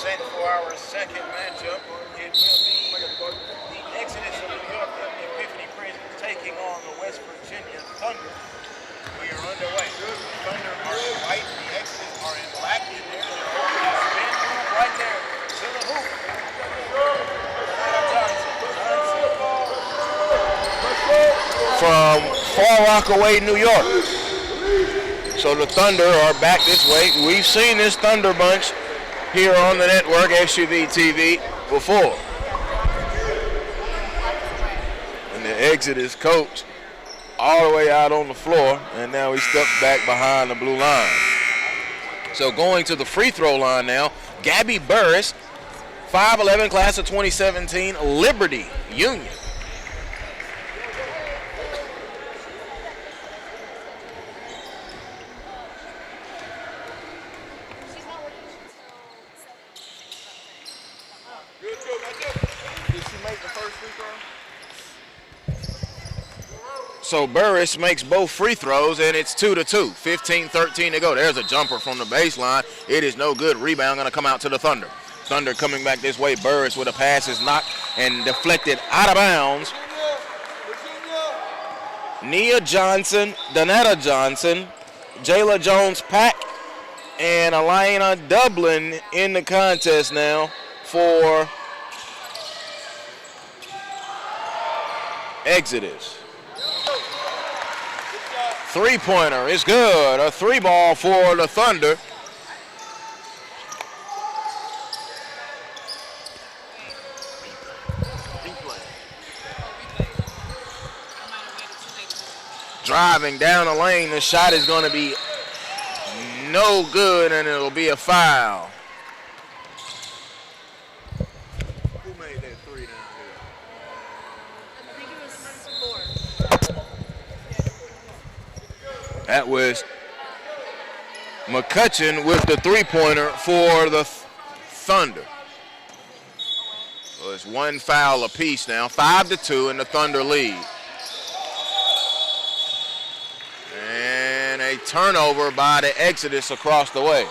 set for our second matchup. It will be the Exodus of New York and the Epiphanny Prisons taking on the West Virginia Thunder. We are underway. The Thunder are in white, the Exodus are in black, and there's an open spin move right there to the hoop. From Far Rockaway, New York. So the Thunder are back this way. We've seen this Thunder bunch here on the network, SUV TV, before. And the Exodus coach all the way out on the floor, and now he steps back behind the blue line. So going to the free throw line now, Gabby Burris, 5'11", class of 2017, Liberty Union. So Burris makes both free throws, and it's 2-2. 15-13 to go. There's a jumper from the baseline. It is no good. Rebound going to come out to the Thunder. Thunder coming back this way. Burris with a pass is knocked and deflected out of bounds. Nia Johnson, Donetta Johnson, Jayla Jones-Pack, and Elena Dublin in the contest now for Exodus. Three-pointer is good. A three ball for the Thunder. Driving down the lane, the shot is going to be no good, and it'll be a foul. Who made that three down here? I think it was 4. That was McCutcheon with the three-pointer for the Thunder. So it's one foul apiece now, 5-2, and the Thunder lead. And a turnover by the Exodus across the way.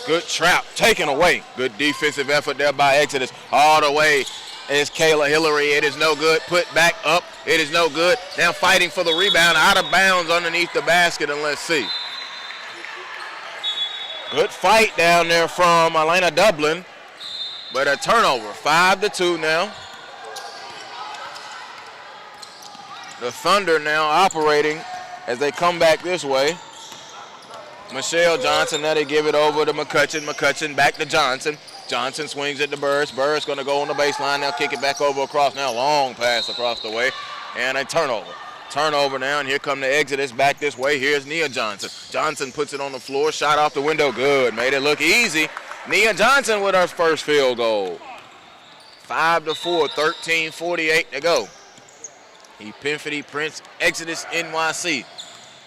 Good trap taken away. Good defensive effort there by Exodus. All the way is Kayla Hillary. It is no good. Put back up. It is no good. Now fighting for the rebound. Out of bounds underneath the basket, and let's see. Good fight down there from Elena Dublin. But a turnover. 5-2 now. The Thunder now operating as they come back this way. Michelle Johnson, now they give it over to McCutcheon. McCutcheon back to Johnson. Johnson swings it to Burris. Burris going to go on the baseline now, kick it back over across. Now long pass across the way, and a turnover. Turnover now, and here come the Exodus back this way. Here's Nia Johnson. Johnson puts it on the floor, shot off the window, good. Made it look easy. Nia Johnson with her first field goal. 5-4, 13:48 to go. Epiphanny Prince, Exodus NYC.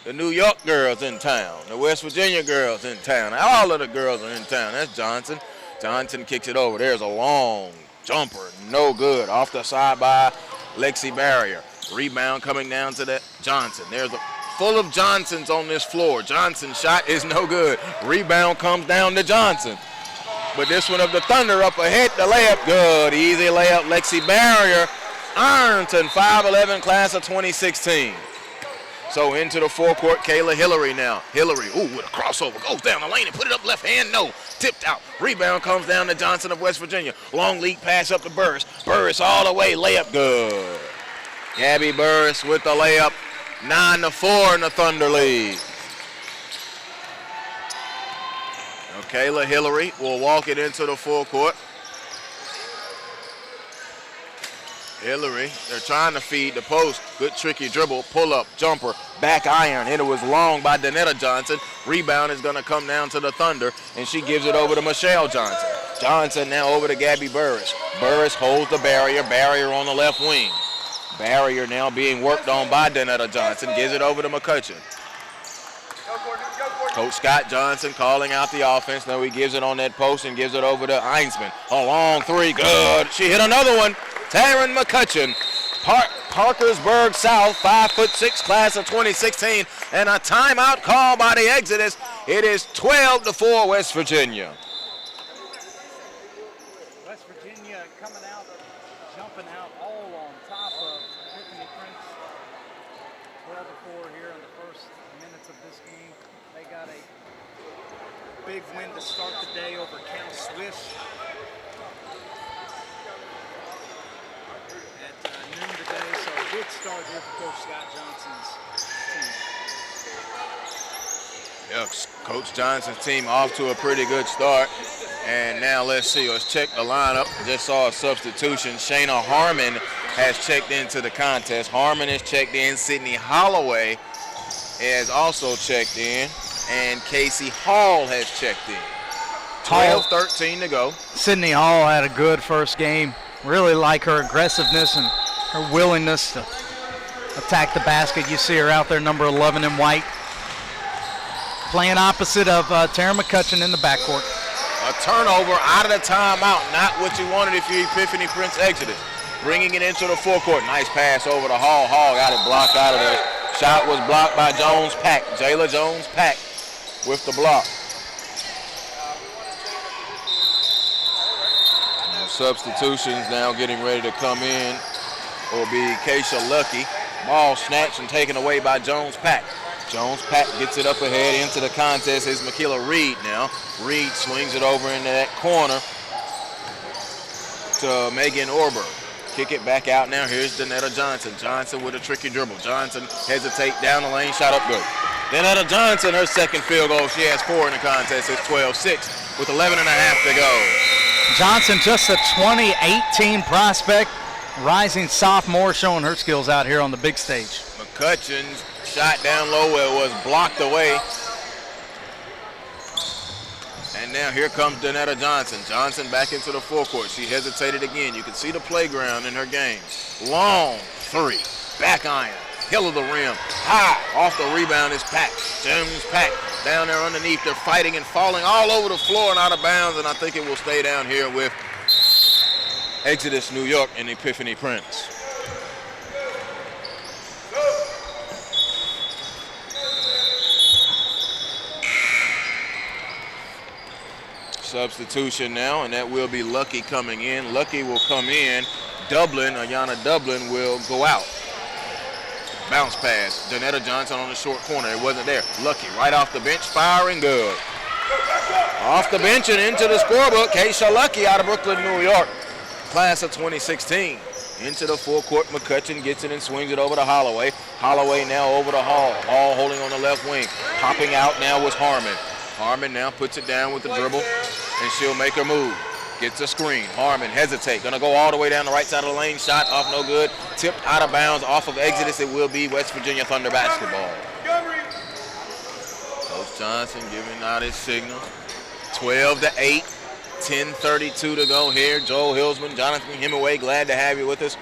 The New York girls in town. The West Virginia girls in town. All of the girls are in town. That's Johnson. Johnson kicks it over. There's a long jumper. No good. Off the side by Lexi Barrier. Rebound coming down to the Johnson. There's a full of Johnsons on this floor. Johnson's shot is no good. Rebound comes down to Johnson. But this one of the Thunder up ahead. The layup good. Easy layup. Lexi Barrier. Ironton, 5'11", class of 2016. So into the forecourt, Kayla Hillary now. Hillary, with a crossover, goes down the lane and put it up left hand, no. Tipped out. Rebound comes down to Johnson of West Virginia. Long lead pass up to Burris. Burris all the way, layup good. Gabby Burris with the layup. 9-4 in the Thunder lead. Now Kayla Hillary will walk it into the forecourt. Hillary, they're trying to feed the post. Good tricky dribble, pull up, jumper, back iron. It was long by Donetta Johnson. Rebound is going to come down to the Thunder, and she gives it over to Michelle Johnson. Johnson now over to Gabby Burris. Burris holds the barrier. Barrier on the left wing. Barrier now being worked on by Donetta Johnson. Gives it over to McCutcheon. Coach Scott Johnson calling out the offense. Now he gives it on that post and gives it over to Einsman. A long three, good. She hit another one. Taryn McCutcheon, Parkersburg South, 5'6", class of 2016, and a timeout call by the Exodus. It is 12-4 West Virginia. West Virginia coming out, jumping out all on top of Epiphanny Prince. 12-4 here in the first minutes of this game. They got a big win to start the day over Count Swish at noon today. So a good start here for Coach Scott Johnson's team. Yeah, Coach Johnson's team off to a pretty good start. And now let's see, let's check the lineup. Just saw a substitution. Shayna Harmon has checked into the contest. Harmon has checked in. Sydney Holloway has also checked in. And Casey Hall has checked in. 12-13 to go. Sydney Hall had a good first game. Really like her aggressiveness and her willingness to attack the basket. You see her out there, number 11 in white, playing opposite of Tara McCutcheon in the backcourt. A turnover out of the timeout. Not what you wanted if you're Epiphanny Prince Exodus. Bringing it into the forecourt. Nice pass over to Hall. Hall got it blocked out of there. Shot was blocked by Jones-Pack. Jayla Jones-Pack with the block. Substitutions now getting ready to come in will be Keisha Lucky. Ball snatched and taken away by Jones-Pack. Jones-Pack gets it up ahead into the contest. Is Makila Reed now. Reed swings it over into that corner to Megan Orberg. Kick it back out now. Here's Danetta Johnson. Johnson with a tricky dribble. Johnson hesitate down the lane. Shot up good. Danetta Johnson, her second field goal. She has 4 in the contest. It's 12-6 with 11 and a half to go. Johnson, just a 2018 prospect, rising sophomore, showing her skills out here on the big stage. McCutcheon's shot down low. It was blocked away. And now here comes Danetta Johnson. Johnson back into the forecourt. She hesitated again. You can see the playground in her game. Long three. Back iron. Hill of the rim. High. Off the rebound is Pack. Jones-Pack down there underneath. They're fighting and falling all over the floor and out of bounds. And I think it will stay down here with Exodus, New York, and Epiphanny Prince. Substitution now, and that will be Lucky coming in. Lucky will come in. Dublin, Ayanna Dublin, will go out. Bounce pass. Danetta Johnson on the short corner. It wasn't there. Lucky right off the bench, firing good. Off the bench and into the scorebook. Keisha Lucky out of Brooklyn, New York. Class of 2016. Into the forecourt. McCutcheon gets it and swings it over to Holloway. Holloway now over to Hall. Hall holding on the left wing. Popping out now was Harmon. Harmon now puts it down with the dribble, and she'll make her move. Gets a screen. Harmon hesitate. Gonna go all the way down the right side of the lane. Shot off no good. Tipped out of bounds off of Exodus. It will be West Virginia Thunder basketball. Coach Johnson giving out his signal. 12-8. 10:32 to go here. Joel Hilsman, Jonathan Hemingway, glad to have you with us.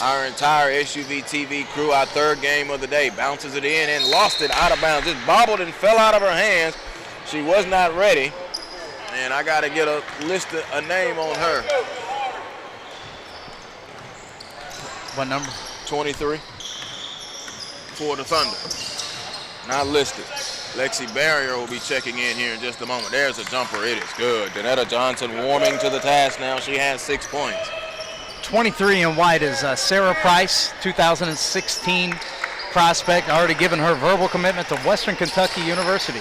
Our entire SUV TV crew, our third game of the day. Bounces it in and lost it out of bounds. Just bobbled and fell out of her hands. She was not ready. And I got to get a name on her. What number? 23 for the Thunder. Not listed. Lexi Barrier will be checking in here in just a moment. There's a jumper. It is good. Danetta Johnson warming to the task now. She has 6 points. 23 in white is Sarah Price, 2016 prospect, already given her verbal commitment to Western Kentucky University.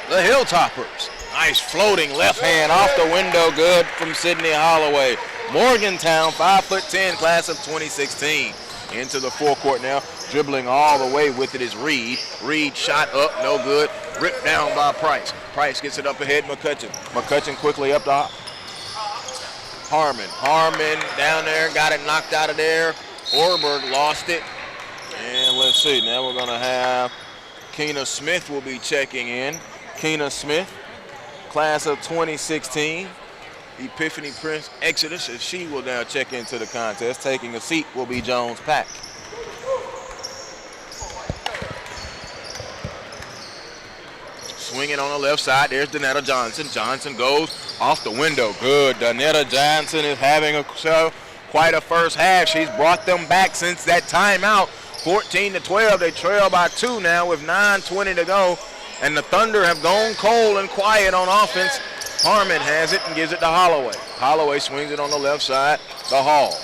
The Hilltoppers. Nice floating left hand off the window. Good from Sydney Holloway. Morgantown, 5'10", class of 2016. Into the forecourt now. Dribbling all the way with it is Reed. Reed shot up, no good. Ripped down by Price. Price gets it up ahead, McCutcheon. McCutcheon quickly up to Harmon. Harmon down there, got it knocked out of there. Orberg lost it. And let's see, now we're going to have Keena Smith will be checking in. Keena Smith, class of 2016. Epiphanny Prince Exodus, and she will now check into the contest. Taking a seat will be Jones-Pack. Swinging on the left side, there's Danetta Johnson. Johnson goes off the window. Good. Danetta Johnson is having a show. quite a first half. She's brought them back since that timeout. 14-12. They trail by 2 now with 9:20 to go. And the Thunder have gone cold and quiet on offense. Harmon has it and gives it to Holloway. Holloway swings it on the left side to Hall.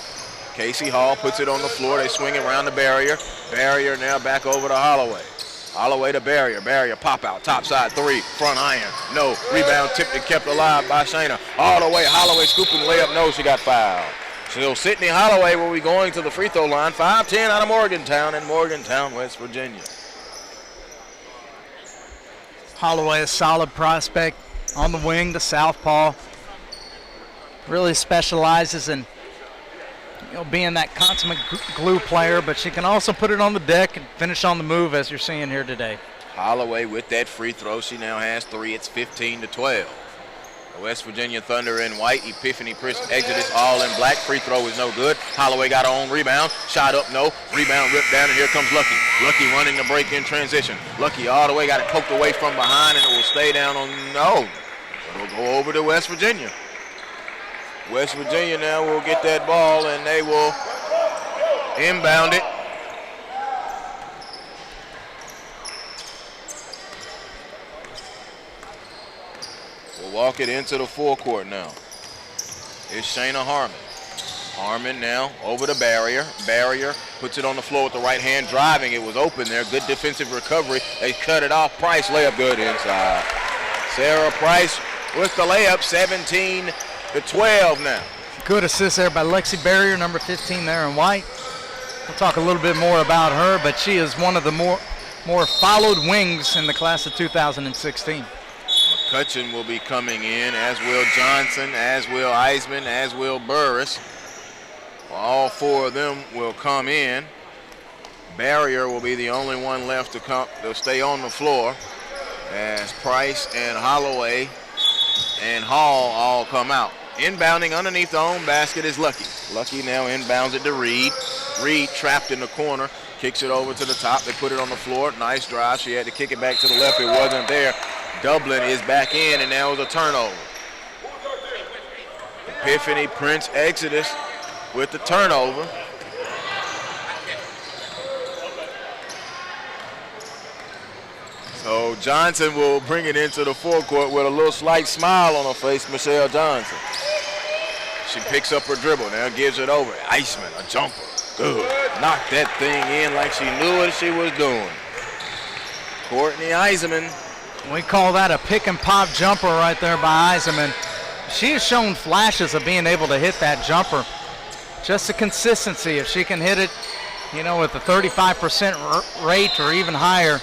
Casey Hall puts it on the floor. They swing it around the barrier. Barrier now back over to Holloway. Holloway to Barrier. Barrier pop out. Top side 3. Front iron. No. Rebound tipped and kept alive by Shayna. All the way. Holloway scooping layup. No, she got fouled. So Sydney Holloway will be going to the free throw line. 5-10 out of Morgantown in Morgantown, West Virginia. Holloway, a solid prospect on the wing, the southpaw. Really specializes in being that consummate glue player, but she can also put it on the deck and finish on the move, as you're seeing here today. Holloway with that free throw. She now has 3. It's 15-12. The West Virginia Thunder in white. Epiphany Exodus all in black. Free throw is no good. Holloway got her own rebound. Shot up, no. Rebound ripped down, and here comes Lucky. Lucky running the break in transition. Lucky all the way, got it poked away from behind, and it will stay down on, no. It'll go over to West Virginia. West Virginia now will get that ball, and they will inbound it. We'll walk it into the forecourt now. It's Shayna Harmon. Harmon now over the Barrier. Barrier puts it on the floor with the right hand, driving. It was open there. Good defensive recovery. They cut it off. Price layup good inside. Sarah Price with the layup. 17-12 now. Good assist there by Lexi Barrier, number 15 there in white. We'll talk a little bit more about her, but she is one of the more followed wings in the class of 2016. McCutcheon will be coming in, as will Johnson, as will Eisman, as will Burris. All 4 of them will come in. Barrier will be the only one left to stay on the floor, as Price and Holloway and Hall all come out. Inbounding underneath the own basket is Lucky. Lucky now inbounds it to Reed. Reed trapped in the corner, kicks it over to the top. They put it on the floor. Nice drive. She had to kick it back to the left. It wasn't there. Dublin is back in, and that was a turnover. Epiphany Prince Exodus with the turnover. So Johnson will bring it into the forecourt with a little slight smile on her face, Michelle Johnson. She picks up her dribble, now gives it over. Eisman, a jumper, good. Knocked that thing in like she knew what she was doing. Courtney Eisman. We call that a pick and pop jumper right there by Eisenman. She has shown flashes of being able to hit that jumper. Just the consistency, if she can hit it, with a 35% rate or even higher,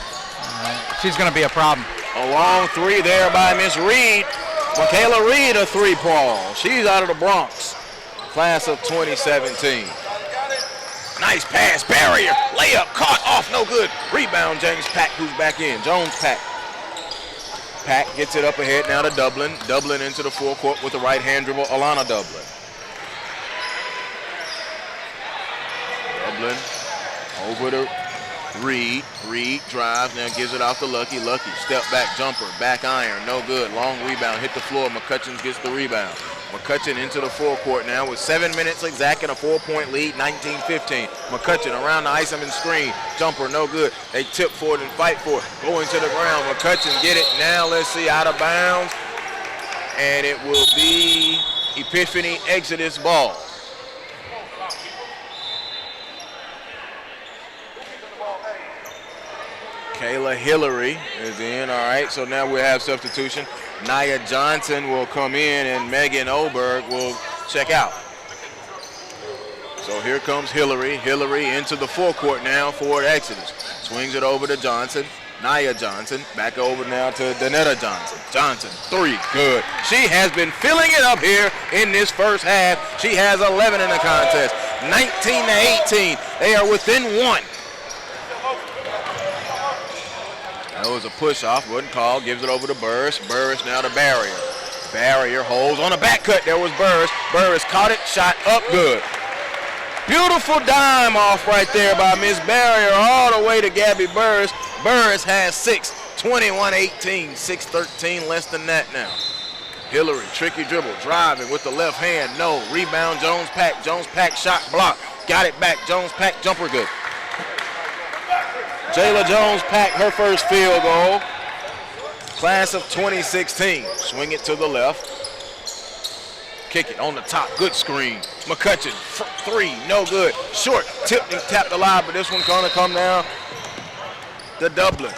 she's going to be a problem. A long 3 there by Miss Reed. Michaela Reed, a 3-ball. She's out of the Bronx, class of 2017. Nice pass, Barrier, layup, caught off, no good. Rebound, James Pack, who's back in. Jones Pack. Pack gets it up ahead now to Dublin. Dublin into the forecourt with the right-hand dribble, Alana Dublin. Dublin over to Reed. Reed drives, now gives it off to Lucky. Lucky, step back jumper, back iron, no good. Long rebound, hit the floor. McCutcheon gets the rebound. McCutcheon into the forecourt now with 7 minutes exact and a 4-point lead, 19-15. McCutcheon around the Iceman screen. Jumper, no good. They tip for it and fight for it. Going to the ground. McCutcheon get it. Now let's see, out of bounds. And it will be Epiphany Exodus ball. Kayla Hillary is in, all right, so now we have substitution. Nia Johnson will come in and Megan Oberg will check out. So here comes Hillary. Hillary into the forecourt now for Exodus. Swings it over to Johnson. Nia Johnson back over now to Danetta Johnson. Johnson, 3, good. She has been filling it up here in this first half. She has 11 in the contest, 19-18. They are within 1. That was a push-off, wasn't called. Gives it over to Burris. Burris now to Barrier. Barrier holds on a back cut. There was Burris. Burris caught it, shot up, good. Beautiful dime off right there by Miss Barrier all the way to Gabby Burris. Burris has 6, 21-18, 6-13, less than that now. Hillary, tricky dribble, driving with the left hand. No. Rebound, Jones Pack. Jones Pack shot block. Got it back. Jones Pack jumper good. Jayla Jones Pack, her first field goal. Class of 2016. Swing it to the left. Kick it on the top. Good screen. McCutcheon, three, no good. Short, tipped and tapped alive, but this one's going to come down to Dublin.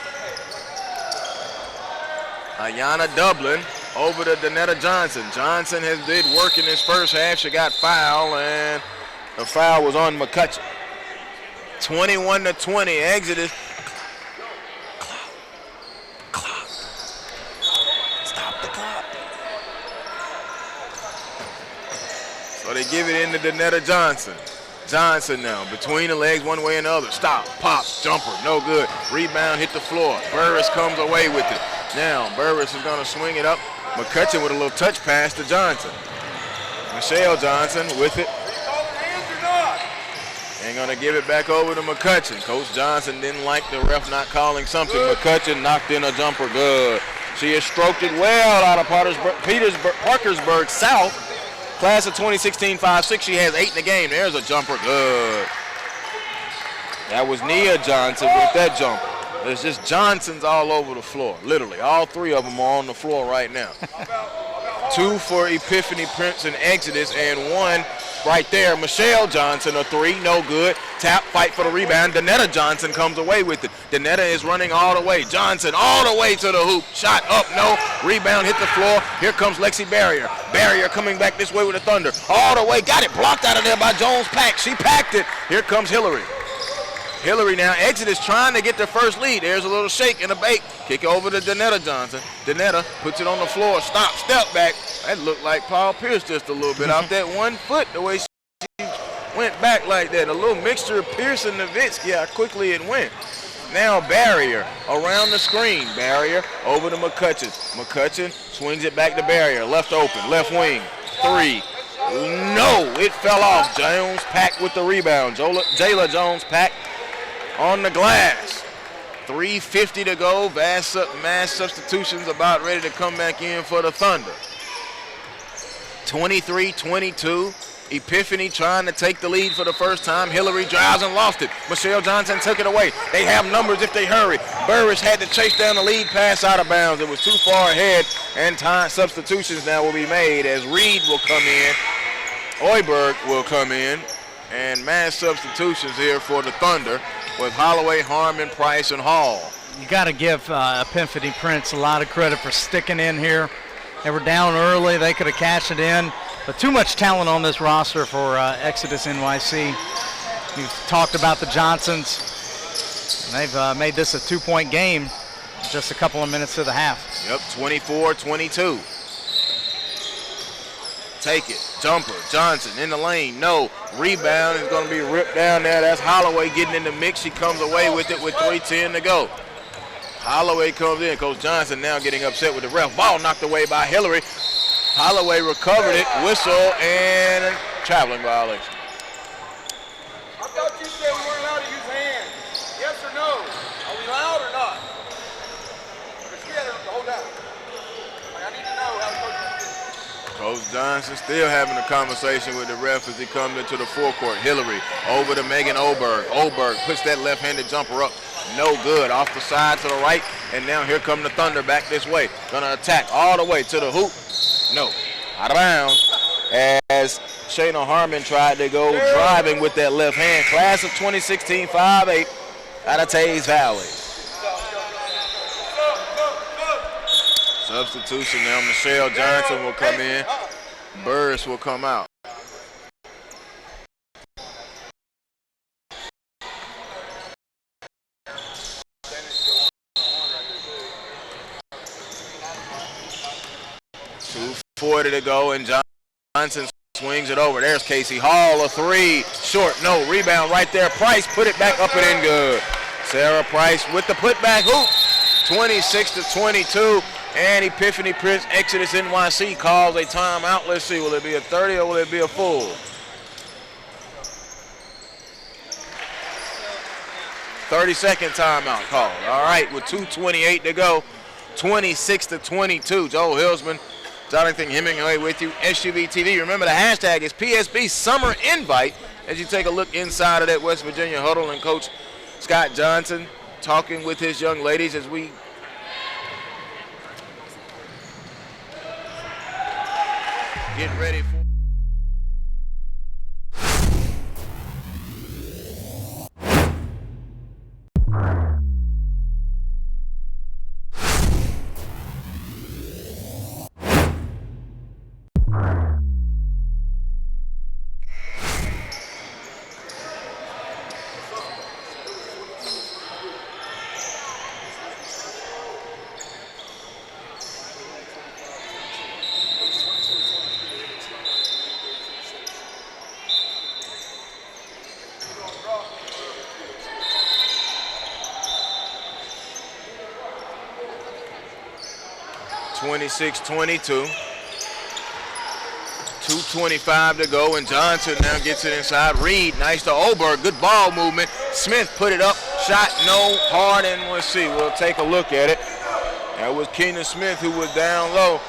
Ayanna Dublin over to Danetta Johnson. Johnson did work in this first half. She got fouled, and the foul was on McCutcheon. 21-20, Exodus. Clock. Stop the clock. So they give it into Danetta Johnson. Johnson now, between the legs, one way and the other. Stop, pop, jumper, no good. Rebound, hit the floor. Burris comes away with it. Now, Burris is going to swing it up. McCutcheon with a little touch pass to Johnson. Michelle Johnson with it. And going to give it back over to McCutcheon. Coach Johnson didn't like the ref not calling something. McCutcheon knocked in a jumper good. She has stroked it well out of Parkersburg South. Class of 2016, 5'6". She has 8 in the game. There's a jumper good. That was Nia Johnson with that jumper. There's just Johnsons all over the floor. Literally, all three of them are on the floor right now. 2 for Epiphany Prince and Exodus, and 1 right there. Michelle Johnson, a 3, no good. Tap, fight for the rebound. Danetta Johnson comes away with it. Danetta is running all the way. Johnson all the way to the hoop. Shot up, no. Rebound hit the floor. Here comes Lexi Barrier. Barrier coming back this way with the Thunder. All the way, got it blocked out of there by Jones Pack. She packed it. Here comes Hillary. Hillary now, Exodus trying to get their first lead. There's a little shake and a bake. Kick over to Danetta Johnson. Danetta puts it on the floor. Stop, step back. That looked like Paul Pierce just a little bit off that 1 foot, the way she went back like that. A little mixture of Pierce and Nowitzki, how quickly it went. Now Barrier around the screen. Barrier over to McCutcheon. McCutcheon swings it back to Barrier. Left open, left wing, 3. No, it fell off. Jones Pack with the rebound. Jayla Jones Pack on the glass. 3:50 to go. Mass substitutions about ready to come back in for the Thunder. 23-22. Epiphany trying to take the lead for the first time. Hillary drives and lost it. Michelle Johnson took it away. They have numbers if they hurry. Burris had to chase down the lead pass out of bounds. It was too far ahead, and time substitutions now will be made as Reed will come in. Oyberg will come in, and mass substitutions here for the Thunder with Holloway, Harmon, Price, and Hall. You got to give Epiphanny Prince a lot of credit for sticking in here. They were down early. They could have cashed it in. But too much talent on this roster for Exodus NYC. You've talked about the Johnsons. They've made this a 2-point game just a couple of minutes to the half. Yep, 24-22. Take it. Jumper. Johnson in the lane. No. Rebound is going to be ripped down there. That's Holloway getting in the mix. She comes away with it with 3:10 to go. Holloway comes in. Coach Johnson now getting upset with the ref. Ball knocked away by Hillary. Holloway recovered it. Whistle and traveling violation. I thought you said we weren't allowed to use hands. Yes or no? Are we allowed or not? Hold down. I need to know how Coach Johnson still having a conversation with the ref as he comes into the forecourt. Hillary over to Megan Oberg. Oberg puts that left-handed jumper up. No good. Off the side to the right. And now here come the Thunder back this way. Gonna attack all the way to the hoop. No. Out of bounds. As Shayna Harmon tried to go driving with that left hand. Class of 2016, 5'8", out of Taze Valley. Substitution now. Michelle Johnson will come in. Burris will come out. .240 to go, and Johnson swings it over. There's Casey Hall, a 3. Short, no. Rebound right there. Price put it back up and in good. Sarah Price with the putback hoop. 26-22. And Epiphany Prince Exodus NYC calls a timeout. Let's see, will it be a 30 or will it be a full? 30-second timeout call. All right, with 2:28 to go, 26-22. Joe Hilsman Jonathan Hemingway with you, SUV TV. Remember the hashtag is PSB Summer Invite as you take a look inside of that West Virginia huddle, and Coach Scott Johnson talking with his young ladies as we get ready for 26-22. 2:25 to go, and Johnson now gets it inside. Reed, nice to Oberg, good ball movement. Smith put it up, shot no, hard, and let's see, we'll take a look at it. That was Keenan Smith who was down low.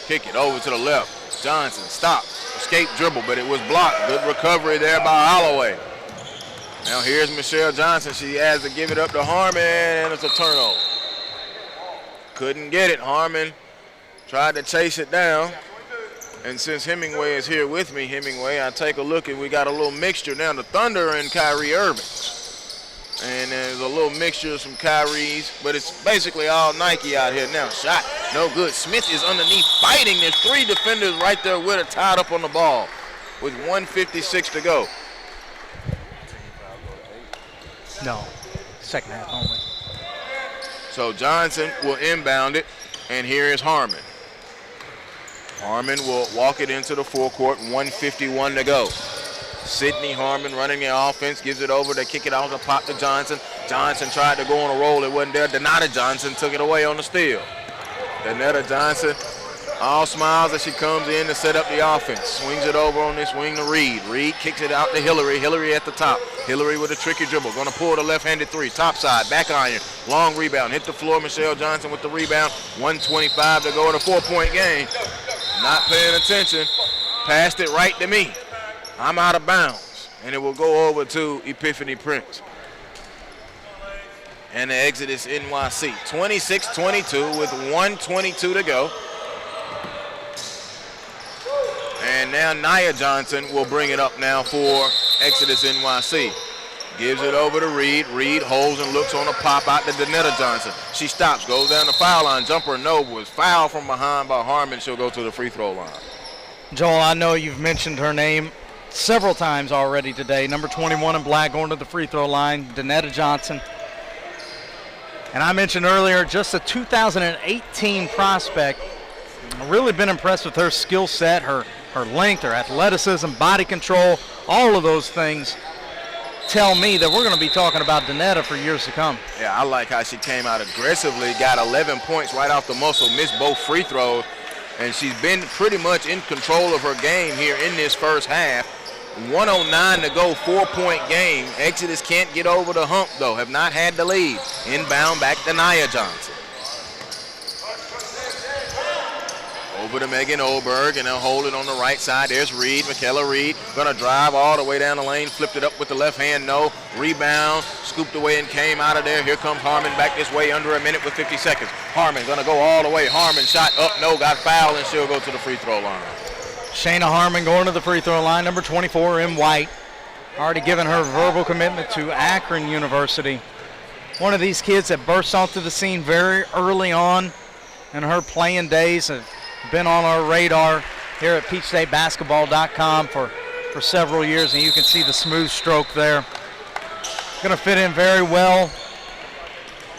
Kick it over to the left. Johnson, stop. Escape dribble, but it was blocked. Good recovery there by Holloway. Now here's Michelle Johnson. She has to give it up to Harmon, and it's a turnover. Couldn't get it. Harmon tried to chase it down. And since Hemingway is here with me, Hemingway, I take a look, and we got a little mixture now. The Thunder and Kyrie Irving. And there's a little mixture of some Kyries, but it's basically all Nike out here now. Shot, no good. Smith is underneath fighting. There's three defenders right there with her tied up on the ball with 1:56 to go. No, second half only. So Johnson will inbound it, and here is Harmon. Harmon will walk it into the forecourt, 1:51 to go. Sydney Harmon running the offense, gives it over to kick it out to pop to Johnson. Johnson tried to go on a roll, it wasn't there. Donata Johnson took it away on the steal. Donata Johnson, all smiles as she comes in to set up the offense. Swings it over on this wing to Reed. Reed kicks it out to Hillary. Hillary at the top. Hillary with a tricky dribble. Going to pull the left-handed three. Top side, back iron. Long rebound. Hit the floor. Michelle Johnson with the rebound. 1:25 to go in a 4-point game. Not paying attention. Passed it right to me. I'm out of bounds. And it will go over to Epiphany Prince. And the Exodus NYC. 26-22 with 1:22 to go. And now Nia Johnson will bring it up now for Exodus NYC. Gives it over to Reed. Reed holds and looks on a pop out to Donetta Johnson. She stops, goes down the foul line. Jumper no, was fouled from behind by Harmon. She'll go to the free throw line. Joel, I know you've mentioned her name several times already today. Number 21 in black going to the free throw line, Donetta Johnson. And I mentioned earlier, just a 2018 prospect. I've really been impressed with her skill set, her length, her athleticism, body control, all of those things tell me that we're going to be talking about Donetta for years to come. Yeah, I like how she came out aggressively, got 11 points right off the muscle, missed both free throws, and she's been pretty much in control of her game here in this first half. 1:09 to go, 4-point game. Exodus can't get over the hump, though, have not had the lead. Inbound back to Nia Johnson. Over to Megan Oberg, and they'll hold it on the right side. There's Reed, Michaela Reed, gonna drive all the way down the lane, flipped it up with the left hand, no. Rebound, scooped away and came out of there. Here comes Harmon back this way, under a minute with 50 seconds. Harmon gonna go all the way. Harmon shot up, no, got fouled, and she'll go to the free throw line. Shayna Harmon going to the free throw line, number 24 in white. Already given her verbal commitment to Akron University. One of these kids that burst onto the scene very early on in her playing days, have been on our radar here at PeachStateBasketball.com for several years, and you can see the smooth stroke there. Going to fit in very well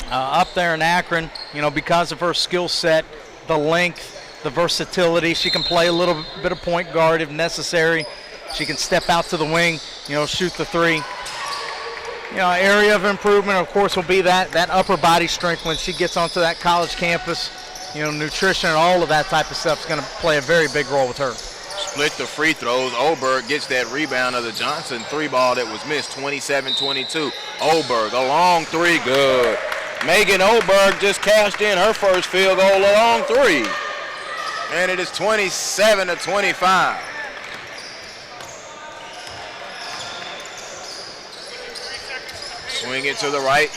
up there in Akron, you know, because of her skill set, the length, the versatility. She can play a little bit of point guard if necessary. She can step out to the wing, you know, shoot the three. You know, area of improvement, of course, will be that upper body strength when she gets onto that college campus. You know, nutrition and all of that type of stuff is going to play a very big role with her. split the free throws. Oberg gets that rebound of the Johnson three ball that was missed, 27-22. Oberg, a long three, good. Megan Oberg just cashed in her first field goal, a long three. And it is 27-25. Swing it to the right,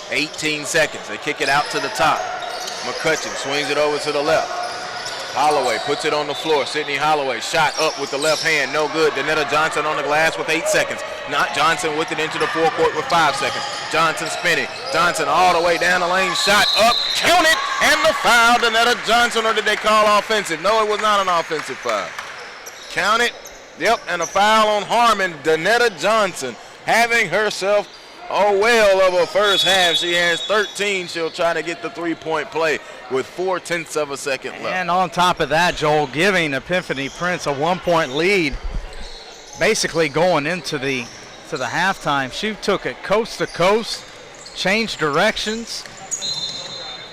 18 seconds. They kick it out to the top. McCutcheon swings it over to the left. Holloway puts it on the floor. Sydney Holloway shot up with the left hand, no good. Danetta Johnson on the glass with 8 seconds. Not Johnson with it into the forecourt with 5 seconds. Johnson spinning. Johnson all the way down the lane, shot up, count it, and the foul. Danetta Johnson, or did they call offensive? No, it was not an offensive foul. Count it, yep, and a foul on Harmon. Danetta Johnson having herself a whale of a first half. She has 13. She'll try to get the three-point play with 0.4 of a second left. And on top of that, Joel, giving Epiphanny Prince a 1-point lead, basically going into the halftime. She took it coast to coast, changed directions,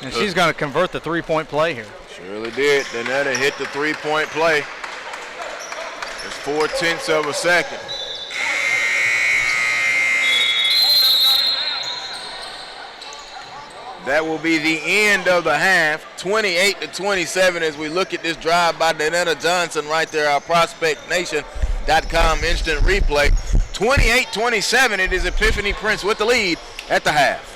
and she's going to convert the three-point play here. Surely did. Danetta hit the three-point play. It's 0.4 of a second. That will be the end of the half, 28-27, as we look at this drive by Danetta Johnson right there, our ProspectNation.com instant replay. 28-27, it is Epiphanny Prince with the lead at the half.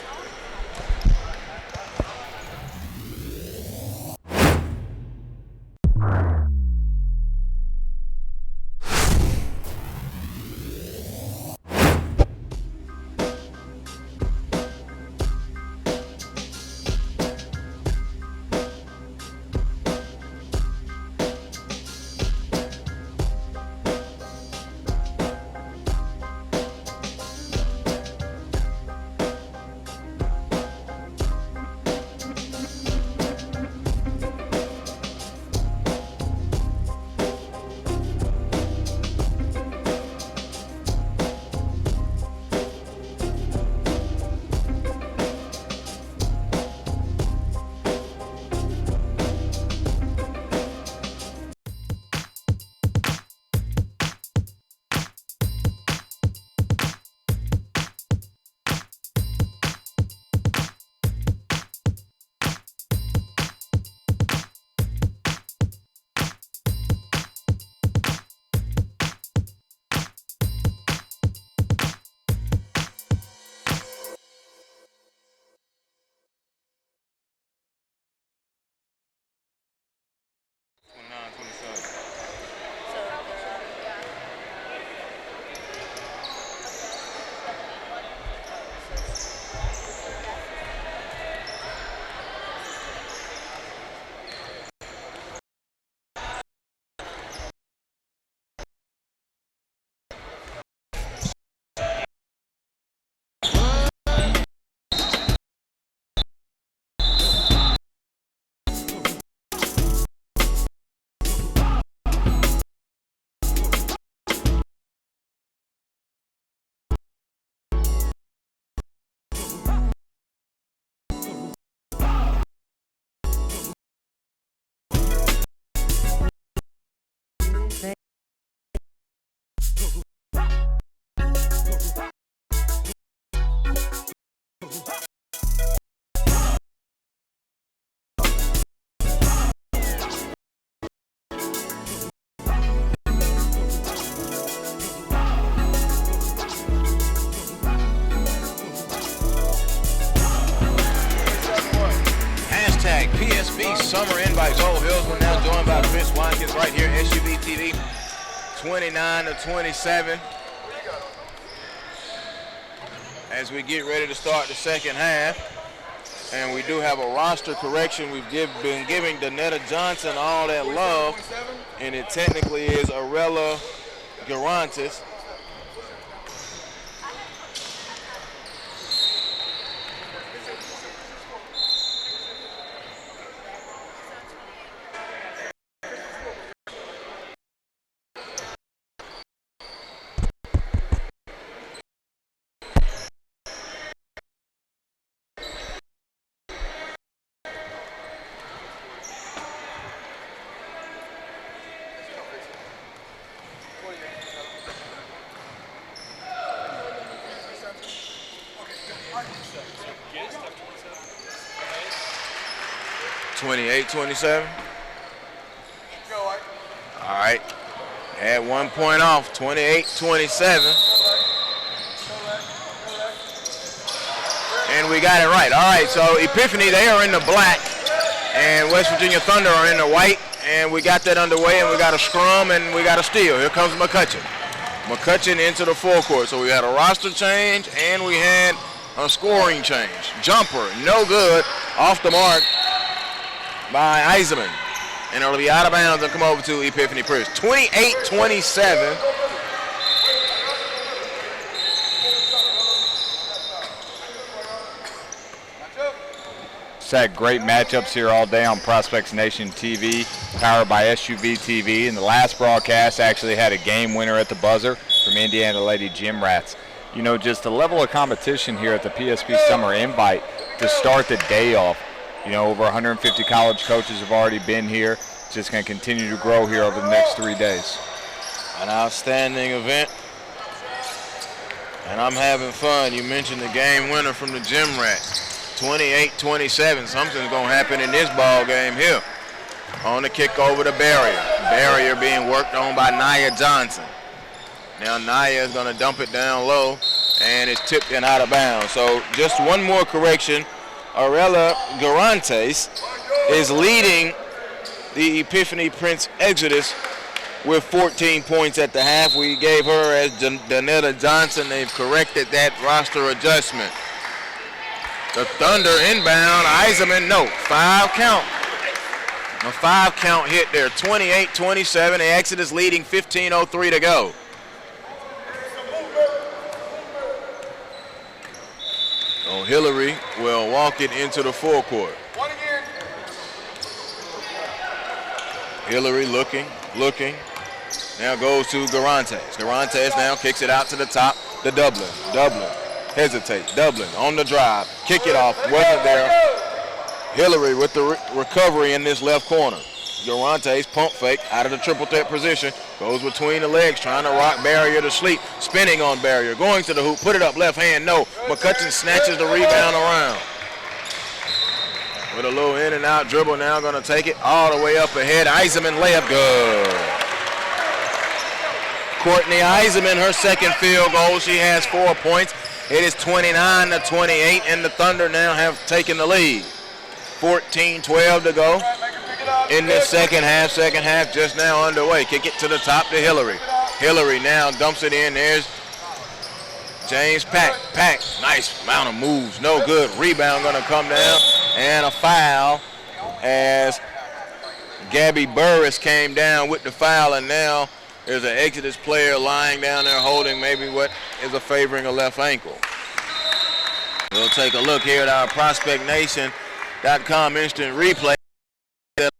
PSB Summer Invites. Old Hills, we're now joined by Chris Watkins right here, SUV TV, 29-27. As we get ready to start the second half, and we do have a roster correction. We've been giving Danetta Johnson all that love, and it technically is Arella Garantis. 28-27. All right. At 1 point off, 28-27. And we got it right. All right, so Epiphanny, they are in the black, and West Virginia Thunder are in the white, and we got that underway, and we got a scrum, and we got a steal. Here comes McCutcheon. McCutcheon into the forecourt. So we had a roster change, and we had a scoring change. Jumper, no good, off the mark by Eisenman. And it'll be out of bounds and come over to Epiphanny Prince. 28-27. Just had great matchups here all day on Prospects Nation TV, powered by SUV TV. And the last broadcast actually had a game winner at the buzzer from Indiana Lady Gym Rats. You know, just the level of competition here at the PSB Summer Invite to start the day off. You know, over 150 college coaches have already been here. It's just going to continue to grow here over the next 3 days. An outstanding event. And I'm having fun. You mentioned the game winner from the Gym Rats. 28-27. Something's going to happen in this ball game here. On the kick over to Barrier. Barrier being worked on by Nia Johnson. Now Nia is going to dump it down low, and it's tipped and out of bounds. So just one more correction. Arella Garantes is leading the Epiphanny Prince Exodus with 14 points at the half. We gave her as Danetta Johnson. They've corrected that roster adjustment. The Thunder inbound. Eisenman, no. 5 count. A 5 count hit there. 28-27. The Exodus leading 15:03 to go. So Hillary will walk it into the forecourt. Hillary looking. Now goes to Garantes. Garantes now kicks it out to the top to Dublin. Hesitates. Dublin on the drive. Kick it off. Wasn't there. Hillary with the recovery in this left corner. Garantes pump fake out of the triple threat position. Goes between the legs, trying to rock Barrier to sleep. Spinning on Barrier. Going to the hoop. Put it up. Left hand. No. McCutcheon snatches the rebound around. With a little in and out dribble now. Going to take it all the way up ahead. Eisenman layup. Good. Courtney Eisenman, her second field goal. She has 4 points. It is 29-28, and the Thunder now have taken the lead. 14-12 to go in this second half. Second half just now underway. Kick it to the top to Hillary. Hillary now dumps it in. There's James Pack. Nice amount of moves. No good. Rebound going to come down. And a foul as Gabby Burris came down with the foul, and now there's an Exodus player lying down there holding maybe what is a favoring a left ankle. We'll take a look here at our ProspectNation.com instant replay. A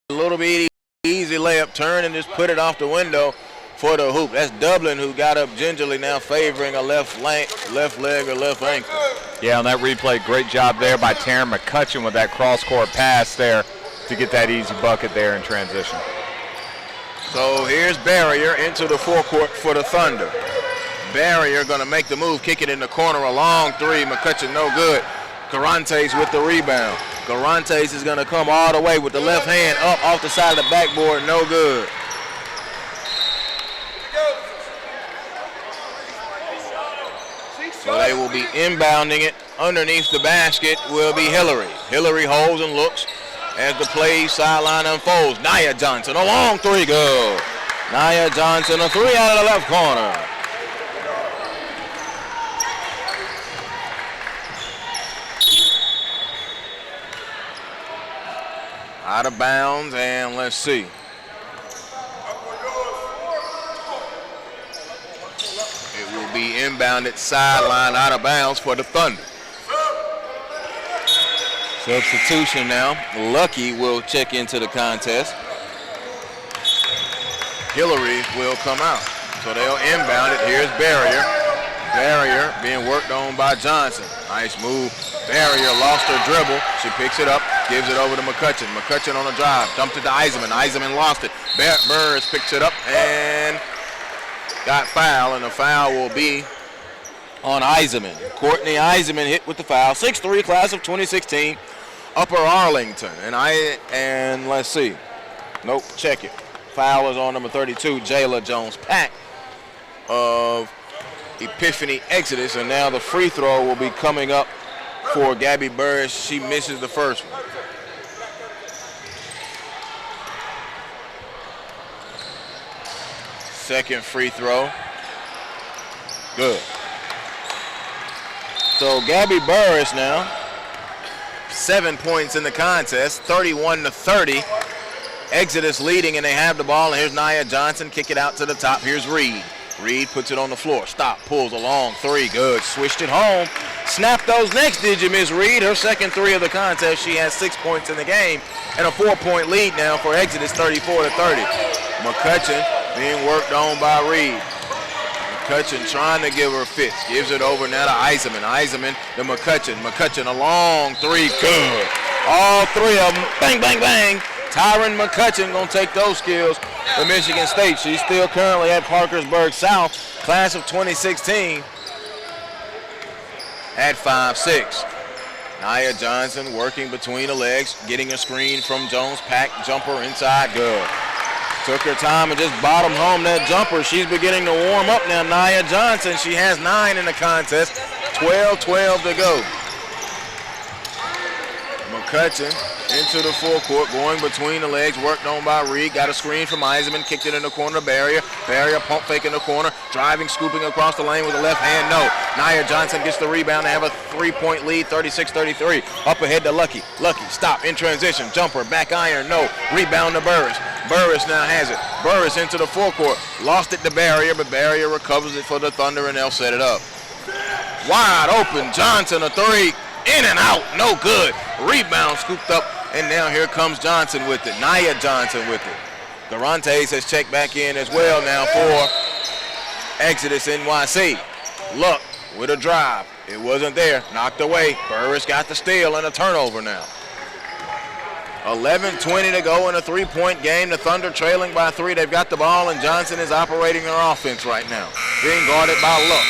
little bit easy layup turn and just put it off the window for the hoop. That's Dublin who got up gingerly now favoring a left leg or left ankle. Yeah, on that replay, great job there by Taryn McCutcheon with that cross-court pass there to get that easy bucket there in transition. So here's Barrier into the forecourt for the Thunder. Barrier going to make the move, kick it in the corner, a long three. McCutcheon no good. Garantes with the rebound. Garantes is going to come all the way with the left hand up off the side of the backboard, no good. So they will be inbounding it. Underneath the basket will be Hillary. Hillary holds and looks as the play sideline unfolds. Nia Johnson, a long three, good. Nia Johnson, a three out of the left corner. Out of bounds, and let's see. It will be inbounded sideline out of bounds for the Thunder. Substitution now. Lucky will check into the contest. Hillary will come out. So they'll inbound it. Here's Barrier. Barrier being worked on by Johnson. Nice move. Barrier lost her dribble. She picks it up, gives it over to McCutcheon. McCutcheon on the drive. Dumped it to Eisenman. Eisenman lost it. Burrs picks it up and got foul, and the foul will be on Eisenman. Courtney Eisenman hit with the foul. 6'3", class of 2016. Upper Arlington. And let's see. Nope, check it. Foul is on number 32, Jayla Jones-Pack of Epiphanny Exodus. And now the free throw will be coming up for Gabby Burris. She misses the first one. Second free throw. Good. So Gabby Burris now, 7 points in the contest, 31-30. Exodus leading, and they have the ball. And here's Nia Johnson, kick it out to the top. Here's Reed. Reed puts it on the floor. Stop, pulls a long three. Good. Swished it home. Snap those necks, did you, Miss Reed? Her second three of the contest. She has 6 points in the game, and a 4-point lead now for Exodus, 34-30. McCutcheon being worked on by Reed. McCutcheon trying to give her fits. Gives it over now to Eisenman. Eisenman to McCutcheon. McCutcheon a long three. Good. All three of them. Bang, bang, bang. Tyron McCutcheon going to take those skills to Michigan State. She's still currently at Parkersburg South, class of 2016, at 5'6". Nia Johnson working between the legs, getting a screen from Jones-Pack. Jumper inside. Good. Took her time and just bottomed home that jumper. She's beginning to warm up now. Nia Johnson, she has 9 in the contest. 12-12 to go. McCutcheon into the full court, going between the legs, worked on by Reed. Got a screen from Eisenman, kicked it in the corner to Barrier. Barrier pump fake in the corner, driving, scooping across the lane with the left hand. No. Nia Johnson gets the rebound. They have a 3-point lead, 36-33. Up ahead to Lucky. Lucky, stop, in transition. Jumper, back iron, no. Rebound to Burris. Burris now has it. Burris into the full court. Lost it to Barrier, but Barrier recovers it for the Thunder, and they'll set it up. Wide open, Johnson, a three. In and out, no good. Rebound scooped up, and now here comes Johnson with it. Nia Johnson with it. Garantes has checked back in as well now for Exodus NYC. Luck with a drive. It wasn't there. Knocked away. Burris got the steal and a turnover now. 11:20 to go in a 3-point game. The Thunder trailing by 3. They've got the ball, and Johnson is operating their offense right now. Being guarded by Luck.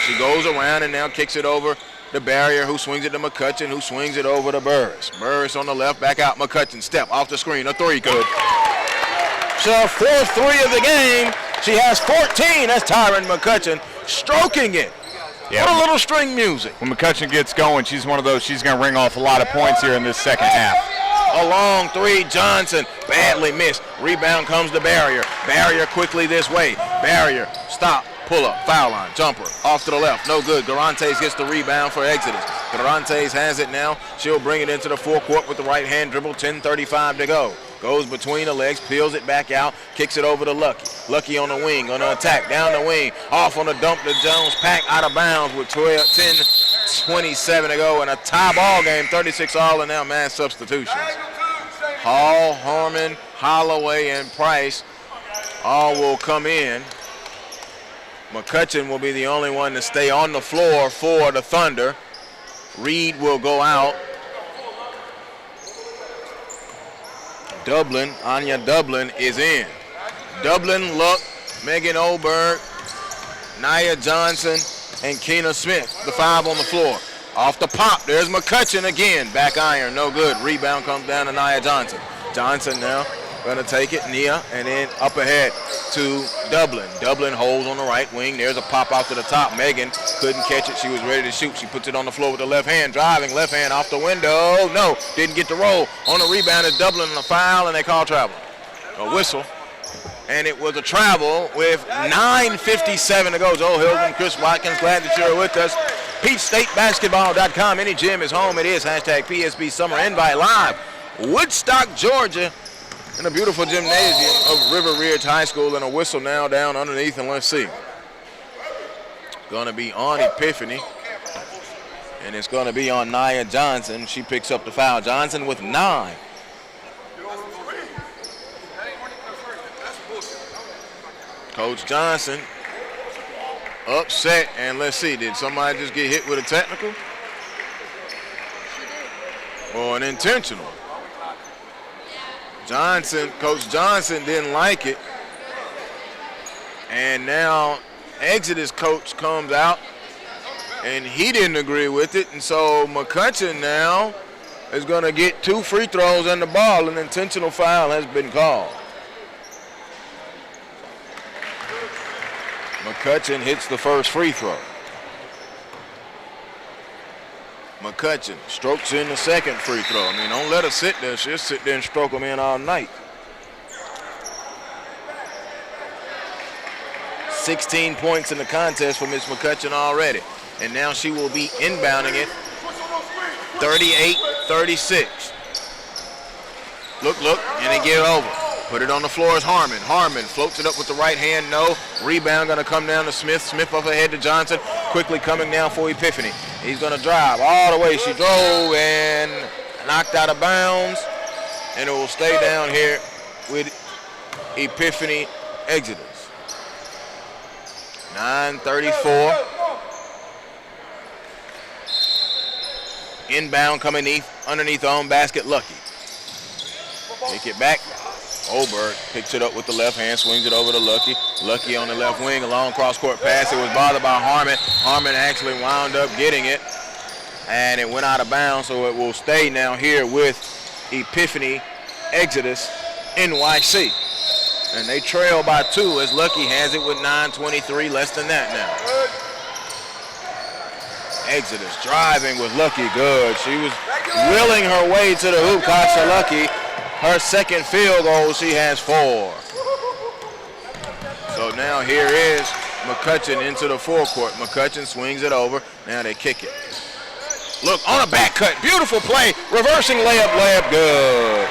She goes around and now kicks it over the Barrier, who swings it to McCutcheon, who swings it over to Burris. Burris on the left, back out. McCutcheon, step off the screen, a three, good. So fourth three of the game. She has 14. That's Tyron McCutcheon stroking it. Yeah. What a little string music. When McCutcheon gets going, she's one of those, she's going to ring off a lot of points here in this second half. A long three, Johnson, badly missed. Rebound comes to Barrier. Barrier quickly this way. Barrier, stop. Pull up, foul line, jumper, off to the left, no good. Garantes gets the rebound for Exodus. Garantes has it now. She'll bring it into the forecourt with the right hand dribble, 10:35 to go. Goes between the legs, peels it back out, kicks it over to Lucky. Lucky on the wing, on the attack, down the wing, off on the dump to Jones-Pack, out of bounds with 10:27 to go. And a tie ball game, 36 all, and now mass substitutions. Hall, Harmon, Holloway, and Price all will come in. McCutcheon will be the only one to stay on the floor for the Thunder. Reed will go out. Dublin, Anya Dublin is in. Dublin, Luck, Megan Oberg, Nia Johnson, and Keena Smith, the 5 on the floor. Off the pop, there's McCutcheon again. Back iron, no good. Rebound comes down to Nia Johnson. Johnson now going to take it, Nia, and then up ahead to Dublin. Dublin holds on the right wing. There's a pop out to the top. Megan couldn't catch it. She was ready to shoot. She puts it on the floor with the left hand. Driving, left hand off the window. No, didn't get the roll. On the rebound is Dublin on a foul, and they call travel. A whistle. And it was a travel with 9:57 to go. Joe Hilton, Chris Watkins, glad that you're with us. PeachStateBasketball.com. Any gym is home. It is hashtag PSB Summer Invite Live. Woodstock, Georgia, in a beautiful gymnasium of River Ridge High School, and a whistle now down underneath, and let's see. Going to be on Epiphanny, and it's going to be on Nia Johnson. She picks up the foul. Johnson with 9. Coach Johnson upset, and let's see, did somebody just get hit with a technical? Or an intentional? Coach Johnson didn't like it. And now Exodus coach comes out, and he didn't agree with it. And so McCutcheon now is going to get 2 free throws and the ball. An intentional foul has been called. McCutcheon hits the first free throw. McCutcheon strokes in the second free throw. I mean, don't let her sit there. She'll sit there and stroke them in all night. 16 points in the contest for Miss McCutcheon already. And now she will be inbounding it 38-36. Look, and they get it over. Put it on the floor is Harmon. Harmon floats it up with the right hand, no. Rebound gonna come down to Smith. Smith up ahead to Johnson. Quickly coming down for Epiphanny. He's gonna drive all the way. She drove and knocked out of bounds. And it will stay down here with Epiphanny Exodus. 9:34. Inbound coming underneath the own basket, Lucky. Take it back. Oberg picks it up with the left hand, swings it over to Lucky. Lucky on the left wing, a long cross-court pass. It was bothered by Harmon. Harmon actually wound up getting it, and it went out of bounds, so it will stay now here with Epiphanny Exodus NYC. And they trail by 2 as Lucky has it with 9:23, less than that now. Exodus driving with Lucky, good. She was willing her way to the hoop. Kasha Lucky, her second field goal, she has 4. So now here is McCutcheon into the forecourt. McCutcheon swings it over. Now they kick it. Look, on a back cut, beautiful play. Reversing layup, good.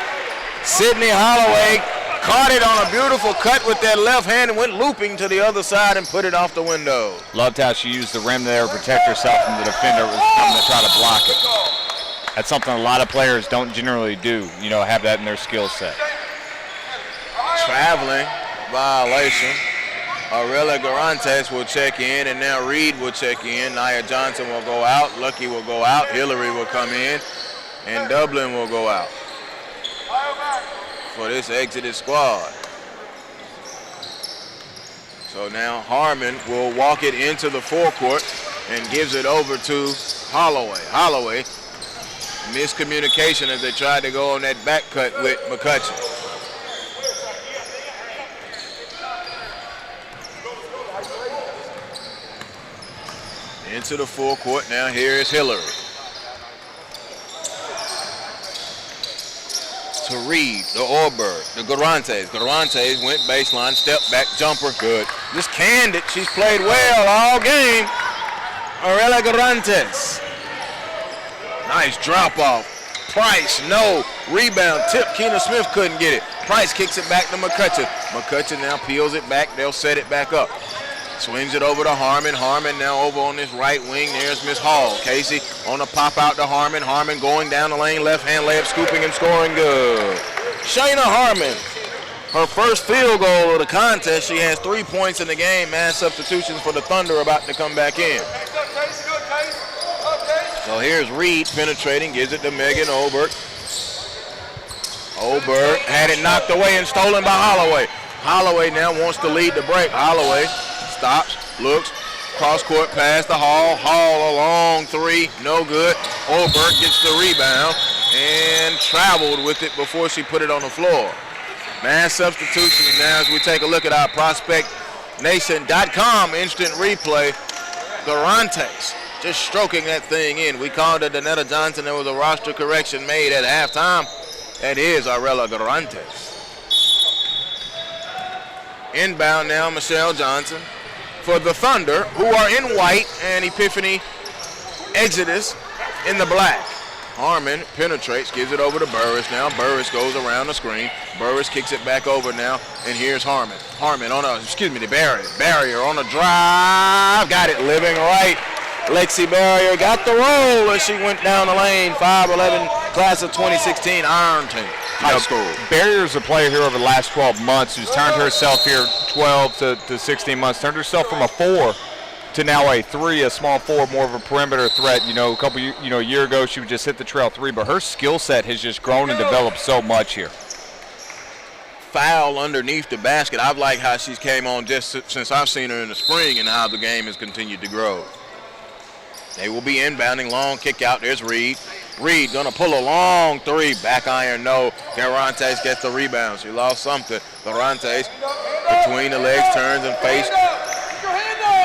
Sydney Holloway caught it on a beautiful cut with that left hand and went looping to the other side and put it off the window. Loved how she used the rim there to protect herself from the defender who was coming to try to block it. That's something a lot of players don't generally do, have that in their skill set. Traveling violation. Aurelia Garantes will check in, and now Reed will check in. Nia Johnson will go out. Lucky will go out. Hillary will come in, and Dublin will go out for this Exodus squad. So now Harmon will walk it into the forecourt and gives it over to Holloway. Holloway, miscommunication as they tried to go on that back cut with McCutcheon. Into the forecourt now, here is Hillary. To Reed, the Orberg, the Garantes. Garantes went baseline, step back, jumper, good. Just canned it. She's played well all game. Aurelia Garantes. Nice drop off. Price, no. Rebound, tip. Keena Smith couldn't get it. Price kicks it back to McCutcheon. McCutcheon now peels it back. They'll set it back up. Swings it over to Harmon. Harmon now over on this right wing. There's Miss Hall. Casey on the pop out to Harmon. Harmon going down the lane. Left hand layup, scooping and scoring good. Shayna Harmon, her first field goal of the contest. She has 3 points in the game. Mass substitutions for the Thunder about to come back in. So here's Reed penetrating. Gives it to Megan Oberg. Oberg had it knocked away and stolen by Holloway. Holloway now wants to lead the break. Holloway stops, looks, cross-court pass to Hall. Hall a long 3, no good. Oberg gets the rebound and traveled with it before she put it on the floor. Mass substitutions now as we take a look at our ProspectNation.com instant replay. Garantes just stroking that thing in. We called it Danetta Johnson. There was a roster correction made at halftime. That is Aurelia Garantes. Inbound now, Michelle Johnson for the Thunder, who are in white, and Epiphanny Exodus in the black. Harmon penetrates, gives it over to Burris now. Burris goes around the screen. Burris kicks it back over now, and here's Harmon. Harmon on the barrier on a drive. Got it, living right. Lexi Barrier got the roll as she went down the lane. 5'11", class of 2016, Ironton High School. Barrier's a player here over the last 12 months who's turned herself here 12 to 16 months, turned herself from a 4 to now a 3, a small 4, more of a perimeter threat. A year ago she would just hit the trail 3, but her skill set has just grown and developed so much here. Foul underneath the basket. I've liked how she's came on just since I've seen her in the spring and how the game has continued to grow. They will be inbounding, long kick out. There's Reed. Reed gonna pull a long three. Back iron, no. Garantes gets the rebound. She lost something. Garantes between the legs turns and face.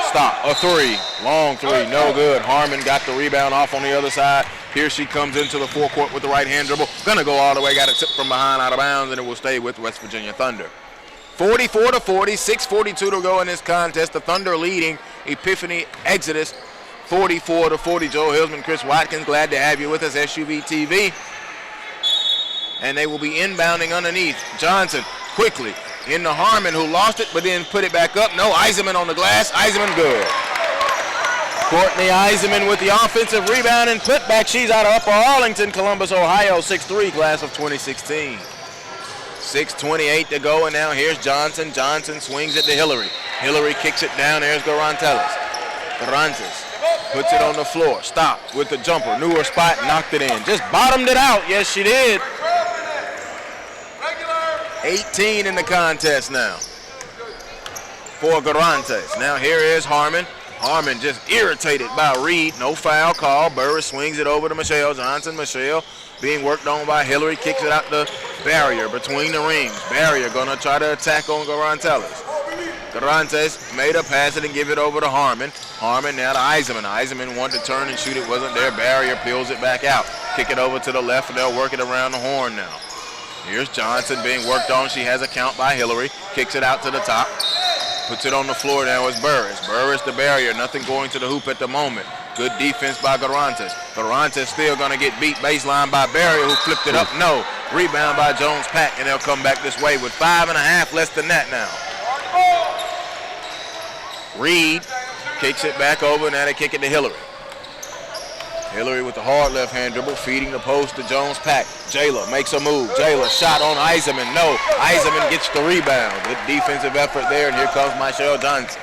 Stop. A three. Long three. No good. Harmon got the rebound off on the other side. Here she comes into the forecourt with the right hand dribble. Gonna go all the way. Got it tipped from behind out of bounds, and it will stay with West Virginia Thunder. 44-40, 6:42 to go in this contest. The Thunder leading Epiphany Exodus 44-40. Joe Hillsman, Chris Watkins, glad to have you with us, SUV TV. And they will be inbounding underneath. Johnson quickly into Harmon, who lost it but then put it back up. No, Eisenman on the glass. Eisenman good. Courtney Eisenman with the offensive rebound and putback. She's out of Upper Arlington, Columbus, Ohio, 6'3", class of 2016. 6:28 to go, and now here's Johnson. Johnson swings it to Hillary. Hillary kicks it down. There's Garantelis. Garantes puts it on the floor. Stop with the jumper. Knew her spot, knocked it in. Just bottomed it out. Yes, she did. 18 in the contest now for Garantes. Now here is Harmon. Harmon just irritated by Reed. No foul call. Burris swings it over to Michelle Johnson. Michelle being worked on by Hillary. Kicks it out the barrier between the rings. Barrier gonna try to attack on Garantelis. Garantes made a pass it and give it over to Harmon. Harmon now to Eisenman. Eisenman wanted to turn and shoot. It wasn't there. Barrier peels it back out. Kick it over to the left, and they'll work it around the horn now. Here's Johnson being worked on. She has a count by Hillary. Kicks it out to the top. Puts it on the floor now is Burris. Burris the barrier. Nothing going to the hoop at the moment. Good defense by Garantes. Garantes still going to get beat baseline by Barrier, who flipped it up. No. Rebound by Jones-Pack, and they'll come back this way with 5.5 less than that now. Reed kicks it back over. Now they kick it to Hillary. Hillary with the hard left hand dribble, feeding the post to Jones-Pack. Jayla makes a move. Jayla shot on Eisenman. No. Eisenman gets the rebound. Good defensive effort there, and here comes Michelle Johnson.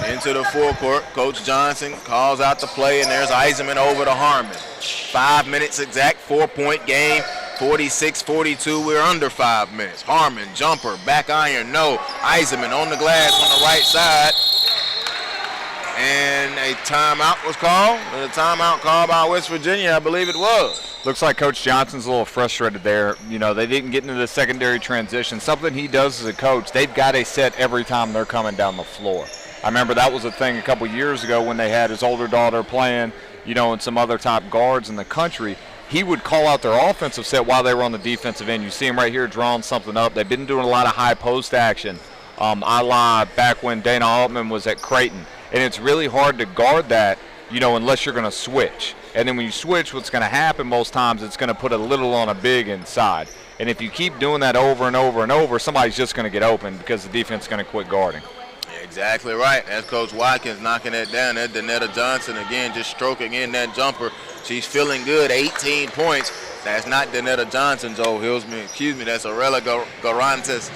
Into the forecourt. Coach Johnson calls out the play, and there's Eisenman over to Harmon. 5 minutes exact, 4-point game. 46-42, we're under 5 minutes. Harmon, jumper, back iron, no. Eisenman on the glass on the right side. And a timeout was called. A timeout called by West Virginia, I believe it was. Looks like Coach Johnson's a little frustrated there. You know, they didn't get into the secondary transition. Something he does as a coach, they've got a set every time they're coming down the floor. I remember that was a thing a couple years ago when they had his older daughter playing, you know, and some other top guards in the country. He would call out their offensive set while they were on the defensive end. You see him right here drawing something up. They've been doing a lot of high post action, a la back when Dana Altman was at Creighton. And it's really hard to guard that, you know, unless you're going to switch. And then when you switch, what's going to happen most times, it's going to put a little on a big inside. And if you keep doing that over and over and over, somebody's just going to get open because the defense is going to quit guarding. Exactly right. That's Coach Watkins knocking that down. That's Danetta Johnson again just stroking in that jumper. She's feeling good, 18 points. That's not Danetta Johnson, Joe Hillsman. Excuse me, that's Arella Garantes.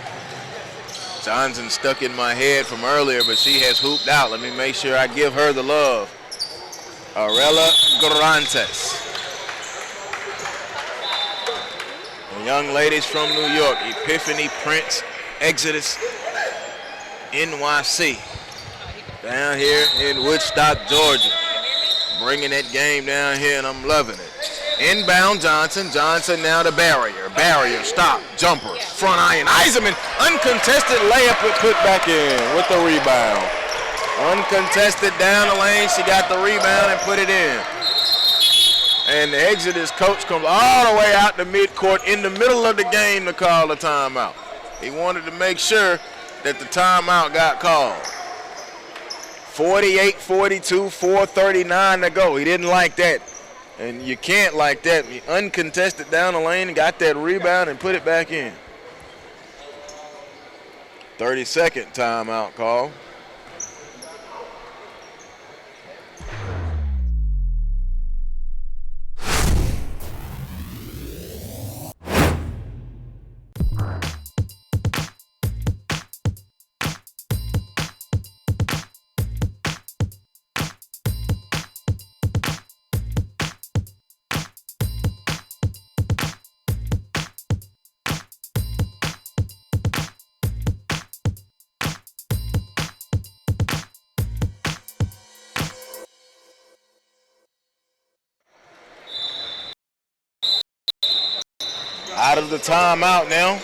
Johnson stuck in my head from earlier, but she has hooped out. Let me make sure I give her the love. Arella Garantes. The young ladies from New York, Epiphany Prince, Exodus, NYC. Down here in Woodstock, Georgia. Bringing that game down here, and I'm loving it. Inbound Johnson. Johnson now to Barrier. Barrier, stop, jumper, front iron. Eisenman, uncontested layup with put back in with the rebound. Uncontested down the lane. She got the rebound and put it in. And the Exodus coach comes all the way out to midcourt in the middle of the game to call the timeout. He wanted to make sure that the timeout got called. 48-42, 4:39 to go. He didn't like that. And you can't like that. You uncontested down the lane, got that rebound, and put it back in. 30-second timeout call. Out of the timeout now.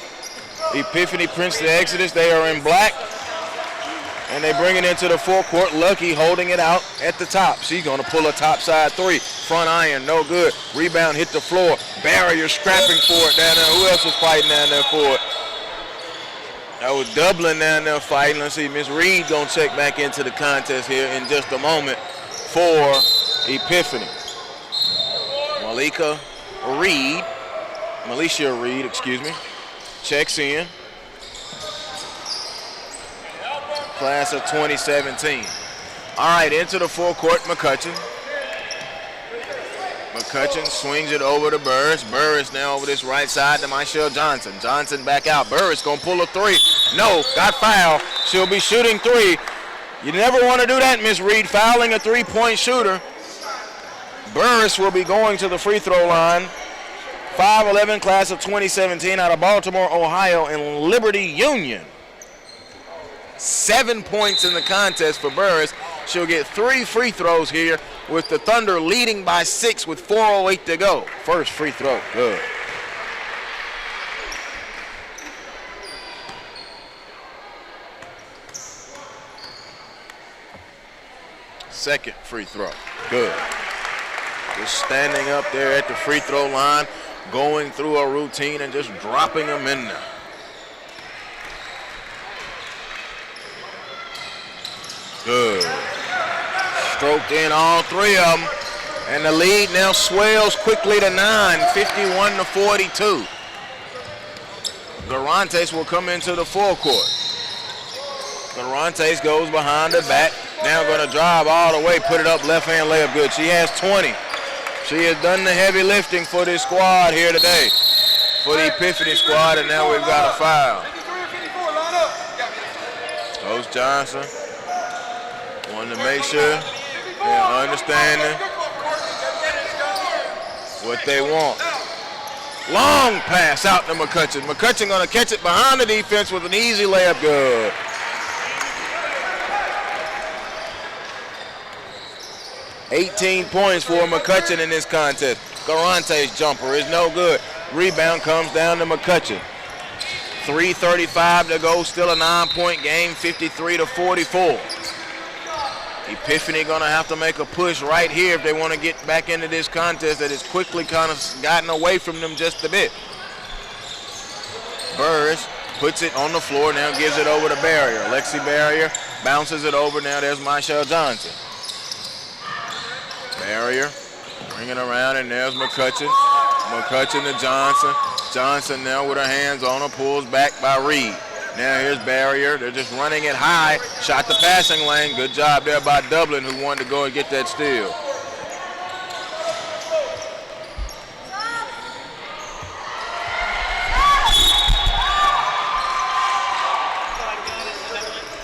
Epiphany Prince the Exodus, they are in black. And they bring it into the forecourt. Lucky holding it out at the top. She's going to pull a topside three. Front iron, no good. Rebound hit the floor. Barrier scrapping for it down there. Who else was fighting down there for it? That was Dublin down there fighting. Let's see, Miss Reed going to check back into the contest here in just a moment for Epiphany. Milicia Reed, excuse me, checks in. Class of 2017. All right, into the forecourt, McCutcheon. McCutcheon swings it over to Burris. Burris now over this right side to Michelle Johnson. Johnson back out. Burris gonna pull a three. No, got fouled. She'll be shooting three. You never want to do that, Miss Reed, fouling a three-point shooter. Burris will be going to the free throw line. 5'11", class of 2017 out of Baltimore, Ohio, in Liberty Union. 7 points in the contest for Burris. She'll get 3 free throws here with the Thunder leading by 6 with 4:08 to go. First free throw, good. Second free throw, good. Just standing up there at the free throw line, going through a routine and just dropping them in there. Good. Stroked in all 3 of them. And the lead now swells quickly to 9, 51-42. Garantes will come into the forecourt. Garantes goes behind the back. Now going to drive all the way, put it up, left-hand layup, good. She has 20. She has done the heavy lifting for this squad here today, for the Epiphany squad, and now we've got a foul. Coach Johnson wanted to make sure they're understanding what they want. Long pass out to McCutcheon. McCutcheon going to catch it behind the defense with an easy layup, good. $18 points for McCutcheon in this contest. Garante's jumper is no good. Rebound comes down to McCutcheon. 3:35 to go, still a 9-point game, 53-44. Epiphany gonna have to make a push right here if they want to get back into this contest that has quickly kind of gotten away from them just a bit. Burris puts it on the floor, now gives it over to Barrier. Lexi Barrier bounces it over, now there's Michelle Johnson. Barrier, bring it around, and there's McCutcheon. McCutcheon to Johnson. Johnson now with her hands on her, pulls back by Reed. Now here's Barrier. They're just running it high. Shot the passing lane. Good job there by Dublin, who wanted to go and get that steal.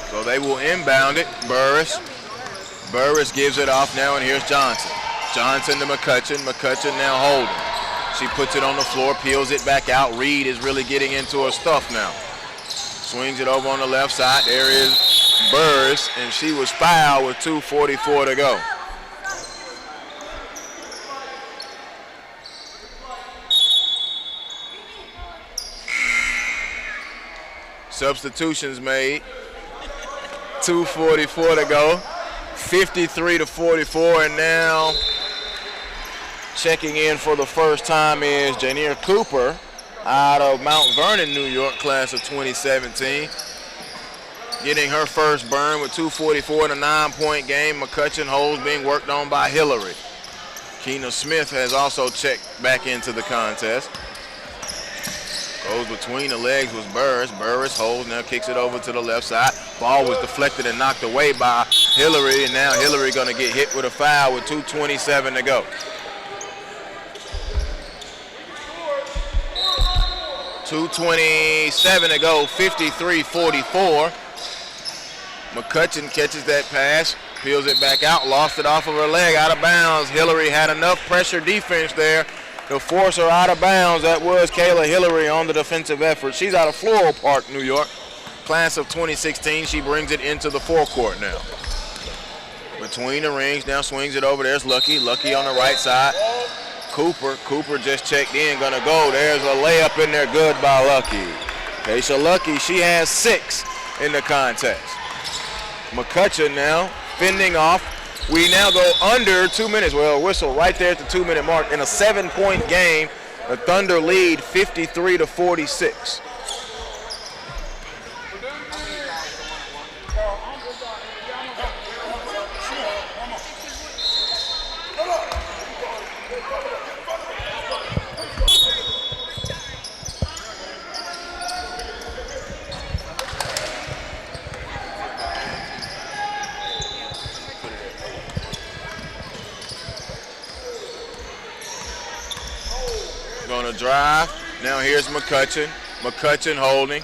So they will inbound it. Burris gives it off now, and here's Johnson. Johnson to McCutcheon. McCutcheon now holding. She puts it on the floor, peels it back out. Reed is really getting into her stuff now. Swings it over on the left side. There is Burris, and she was fouled with 2:44 to go. Substitutions made. 2:44 to go. 53-44, and now checking in for the first time is Janier Cooper out of Mount Vernon, New York, class of 2017. Getting her first burn with 2:44 in a 9-point game. McCutcheon holds being worked on by Hillary. Keena Smith has also checked back into the contest. Goes between the legs was Burris. Burris holds, now kicks it over to the left side. Ball was deflected and knocked away by Hillary, and now Hillary gonna get hit with a foul with 2:27 to go. 2:27 to go, 53-44. McCutcheon catches that pass, peels it back out, lost it off of her leg, out of bounds. Hillary had enough pressure defense there to force her out of bounds. That was Kayla Hillary on the defensive effort. She's out of Floral Park, New York, class of 2016. She brings it into the forecourt now. Between the rings, now swings it over. There's Lucky. Lucky on the right side. Cooper. Cooper just checked in, gonna go. There's a layup in there, good by Lucky. Keisha Lucky, she has 6 in the contest. McCutcheon now fending off. We now go under 2 minutes. Well, whistle right there at the 2-minute mark in a 7-point game. The Thunder lead 53-46. Gonna drive. Now here's McCutcheon. McCutcheon holding.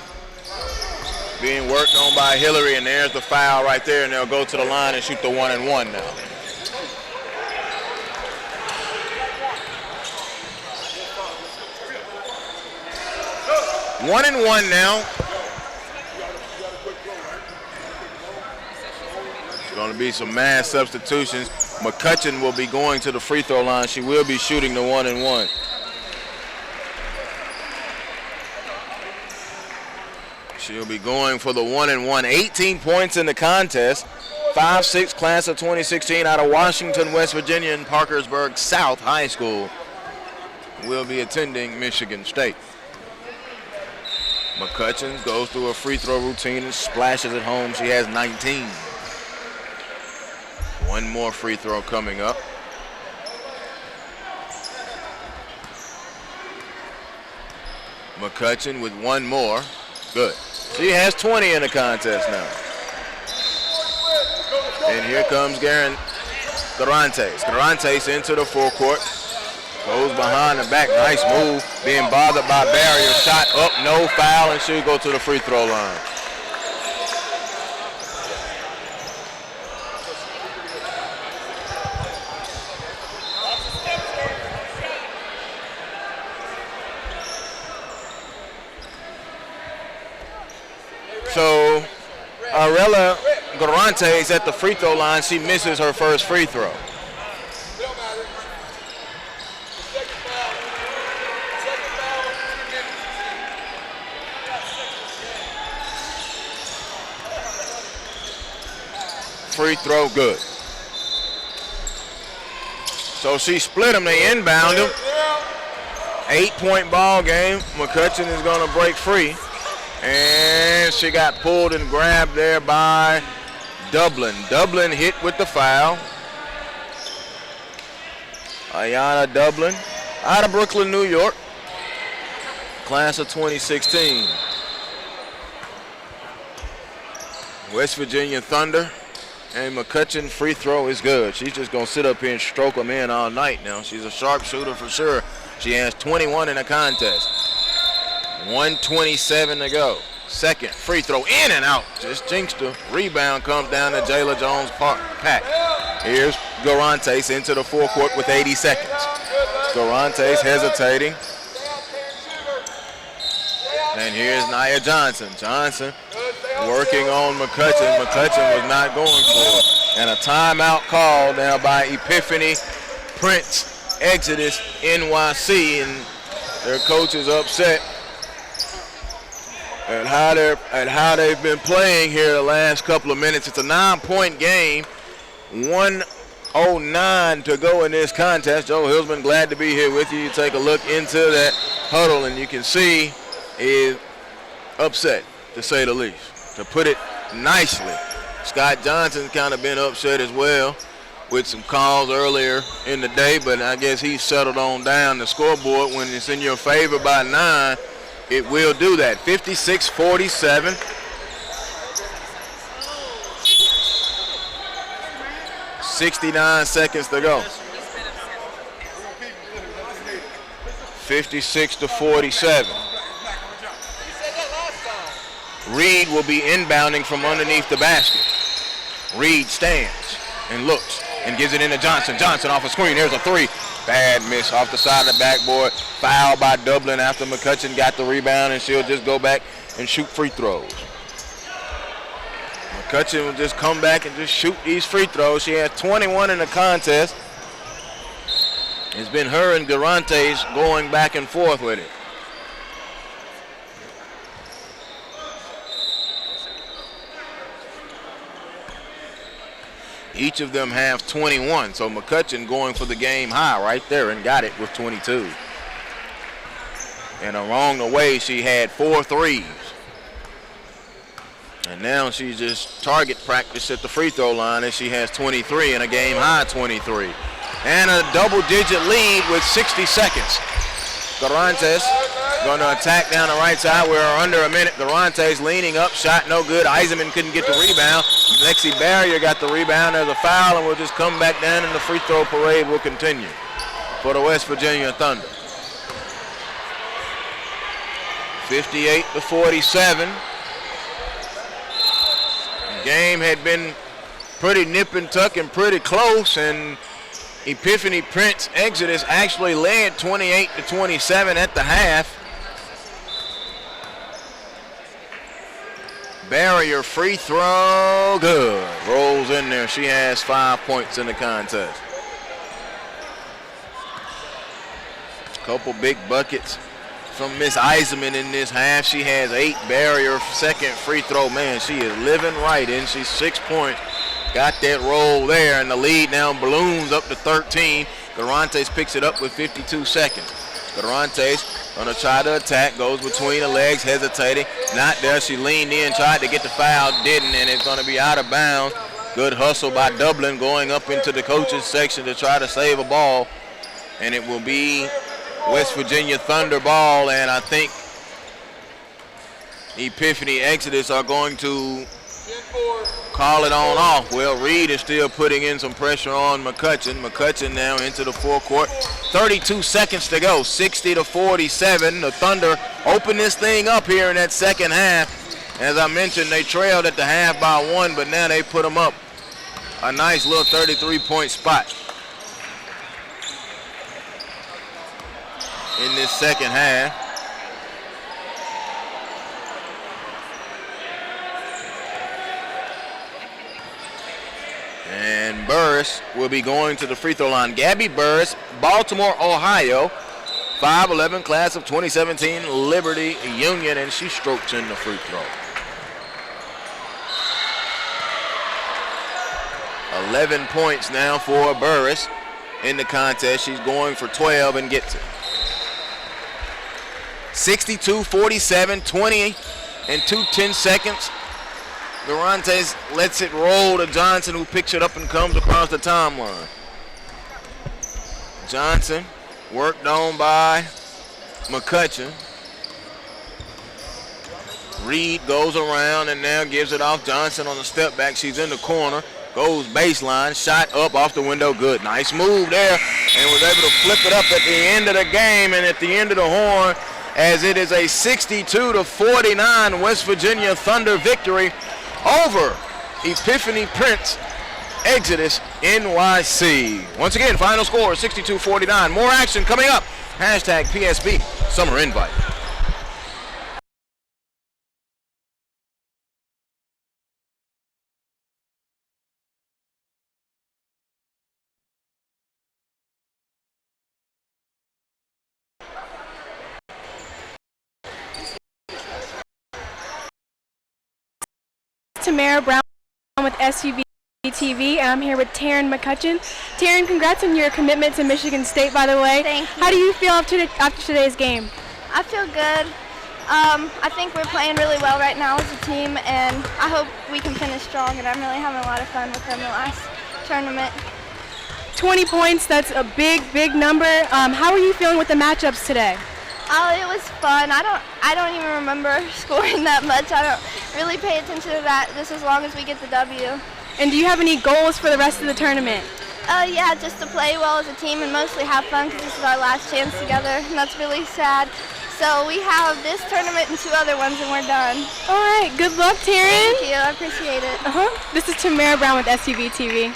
Being worked on by Hillary, and there's the foul right there, and they'll go to the line and shoot the 1-and-1 now. One and one now. It's going to be some mass substitutions. McCutcheon will be going to the free throw line. She will be shooting the 1-and-1. She'll be going for the 1-and-1. 18 points in the contest. 5'6" class of 2016 out of Washington, West Virginia, and Parkersburg South High School. Will be attending Michigan State. McCutcheon goes through a free throw routine and splashes it home. She has 19. One more free throw coming up. McCutcheon with one more. Good. She has 20 in the contest now. And here comes Garantes. Garantes into the forecourt. Goes behind the back. Nice move. Being bothered by barrier. Shot up, no foul, and she'll go to the free throw line. So, Arella Garantes at the free throw line. She misses her first free throw. Free throw good. So she split them, they inbound them. 8-point ball game. McCutcheon is going to break free. And she got pulled and grabbed there by Dublin. Dublin hit with the foul. Ayanna Dublin out of Brooklyn, New York. Class of 2016. West Virginia Thunder. And McCutcheon free throw is good. She's just going to sit up here and stroke them in all night now. She's a sharpshooter for sure. She has 21 in the contest. 1:27 to go. Second free throw in and out. Just jinxed her. Rebound comes down to Jayla Jones-Pack. Here's Garantes into the forecourt with 80 seconds. Garantes hesitating. And here's Nia Johnson. Johnson working on McCutcheon. McCutcheon was not going for it. And a timeout called now by Epiphany Prince Exodus NYC. And their coach is upset at how they've been playing here the last couple of minutes. It's a 9-point game. 1:09 to go in this contest. Joe Hillsman, glad to be here with you. You take a look into that huddle and you can see is upset, to say the least, to put it nicely. Scott Johnson's kind of been upset as well with some calls earlier in the day, but I guess he's settled on down. The scoreboard, when it's in your favor by 9, it will do that. 56-47. .69 seconds to go. 56-47. Reed will be inbounding from underneath the basket. Reed stands and looks and gives it into Johnson. Johnson off a screen. There's a three. Bad miss off the side of the backboard. Foul by Dublin after McCutcheon got the rebound, and she'll just go back and shoot free throws. McCutcheon will just come back and just shoot these free throws. She has 21 in the contest. It's been her and Garantes going back and forth with it. Each of them have 21, so McCutcheon going for the game high right there and got it with 22. And along the way, she had 4 threes. And now she's just target practice at the free throw line as she has 23 and a game high 23. And a double-digit lead with 60 seconds. Garantes going to attack down the right side. We're under a minute. Garantes leaning up, shot no good. Eisenman couldn't get the rebound. Lexi Barrier got the rebound. There's a foul, and we'll just come back down, and the free throw parade will continue for the West Virginia Thunder. 58-47. The game had been pretty nip and tuck and pretty close, and Epiphanny Prince Exodus actually led 28-27 at the half. Barrier free throw, good. Rolls in there. She has 5 points in the contest. Couple big buckets from Miss Eisenman in this half. She has 8. Barrier second free throw. Man, she is living right, and she's 6 points. Got that roll there, and the lead now balloons up to 13. Garantes picks it up with 52 seconds. Garantes gonna try to attack, goes between the legs, hesitating. Not there, she leaned in, tried to get the foul, didn't, and it's gonna be out of bounds. Good hustle by Dublin going up into the coaches section to try to save a ball. And it will be West Virginia Thunder ball, and I think Epiphanny Exodus are going to call it on off. Well, Reed is still putting in some pressure on McCutcheon. McCutcheon now into the forecourt. 32 seconds to go, 60-47. The Thunder open this thing up here in that second half. As I mentioned, they trailed at the half by 1, but now they put them up a nice little 33-point spot in this second half. And Burris will be going to the free throw line. Gabby Burris, Baltimore, Ohio, 5'11", class of 2017, Liberty Union, and she strokes in the free throw. 11 points now for Burris in the contest. She's going for 12 and gets it. 62-47, 20 and 2/10 seconds. Garantes lets it roll to Johnson, who picks it up and comes across the timeline. Johnson worked on by McCutcheon. Reed goes around and now gives it off. Johnson on the step back. She's in the corner. Goes baseline. Shot up off the window. Good. Nice move there. And was able to flip it up at the end of the game and at the end of the horn, as it is a 62-49 West Virginia Thunder victory over Epiphanny Prince Exodus NYC. Once again, final score 62-49. More action coming up. Hashtag PSB Summer Invite. Tamara Brown with SUV TV, and I'm here with Taryn McCutcheon. Taryn, congrats on your commitment to Michigan State, by the way. Thank you. How do you feel after today's game? I feel good. I think we're playing really well right now as a team, and I hope we can finish strong, and I'm really having a lot of fun with them the last tournament. 20 points, that's a big, big number. How are you feeling with the matchups today? It was fun. I don't even remember scoring that much. I don't really pay attention to that just as long as we get the W. And do you have any goals for the rest of the tournament? Yeah, just to play well as a team and mostly have fun because this is our last chance together, and that's really sad. So we have this tournament and 2 other ones, and we're done. All right, good luck, Taryn. Thank you. I appreciate it. This is Tamara Brown with SUV TV.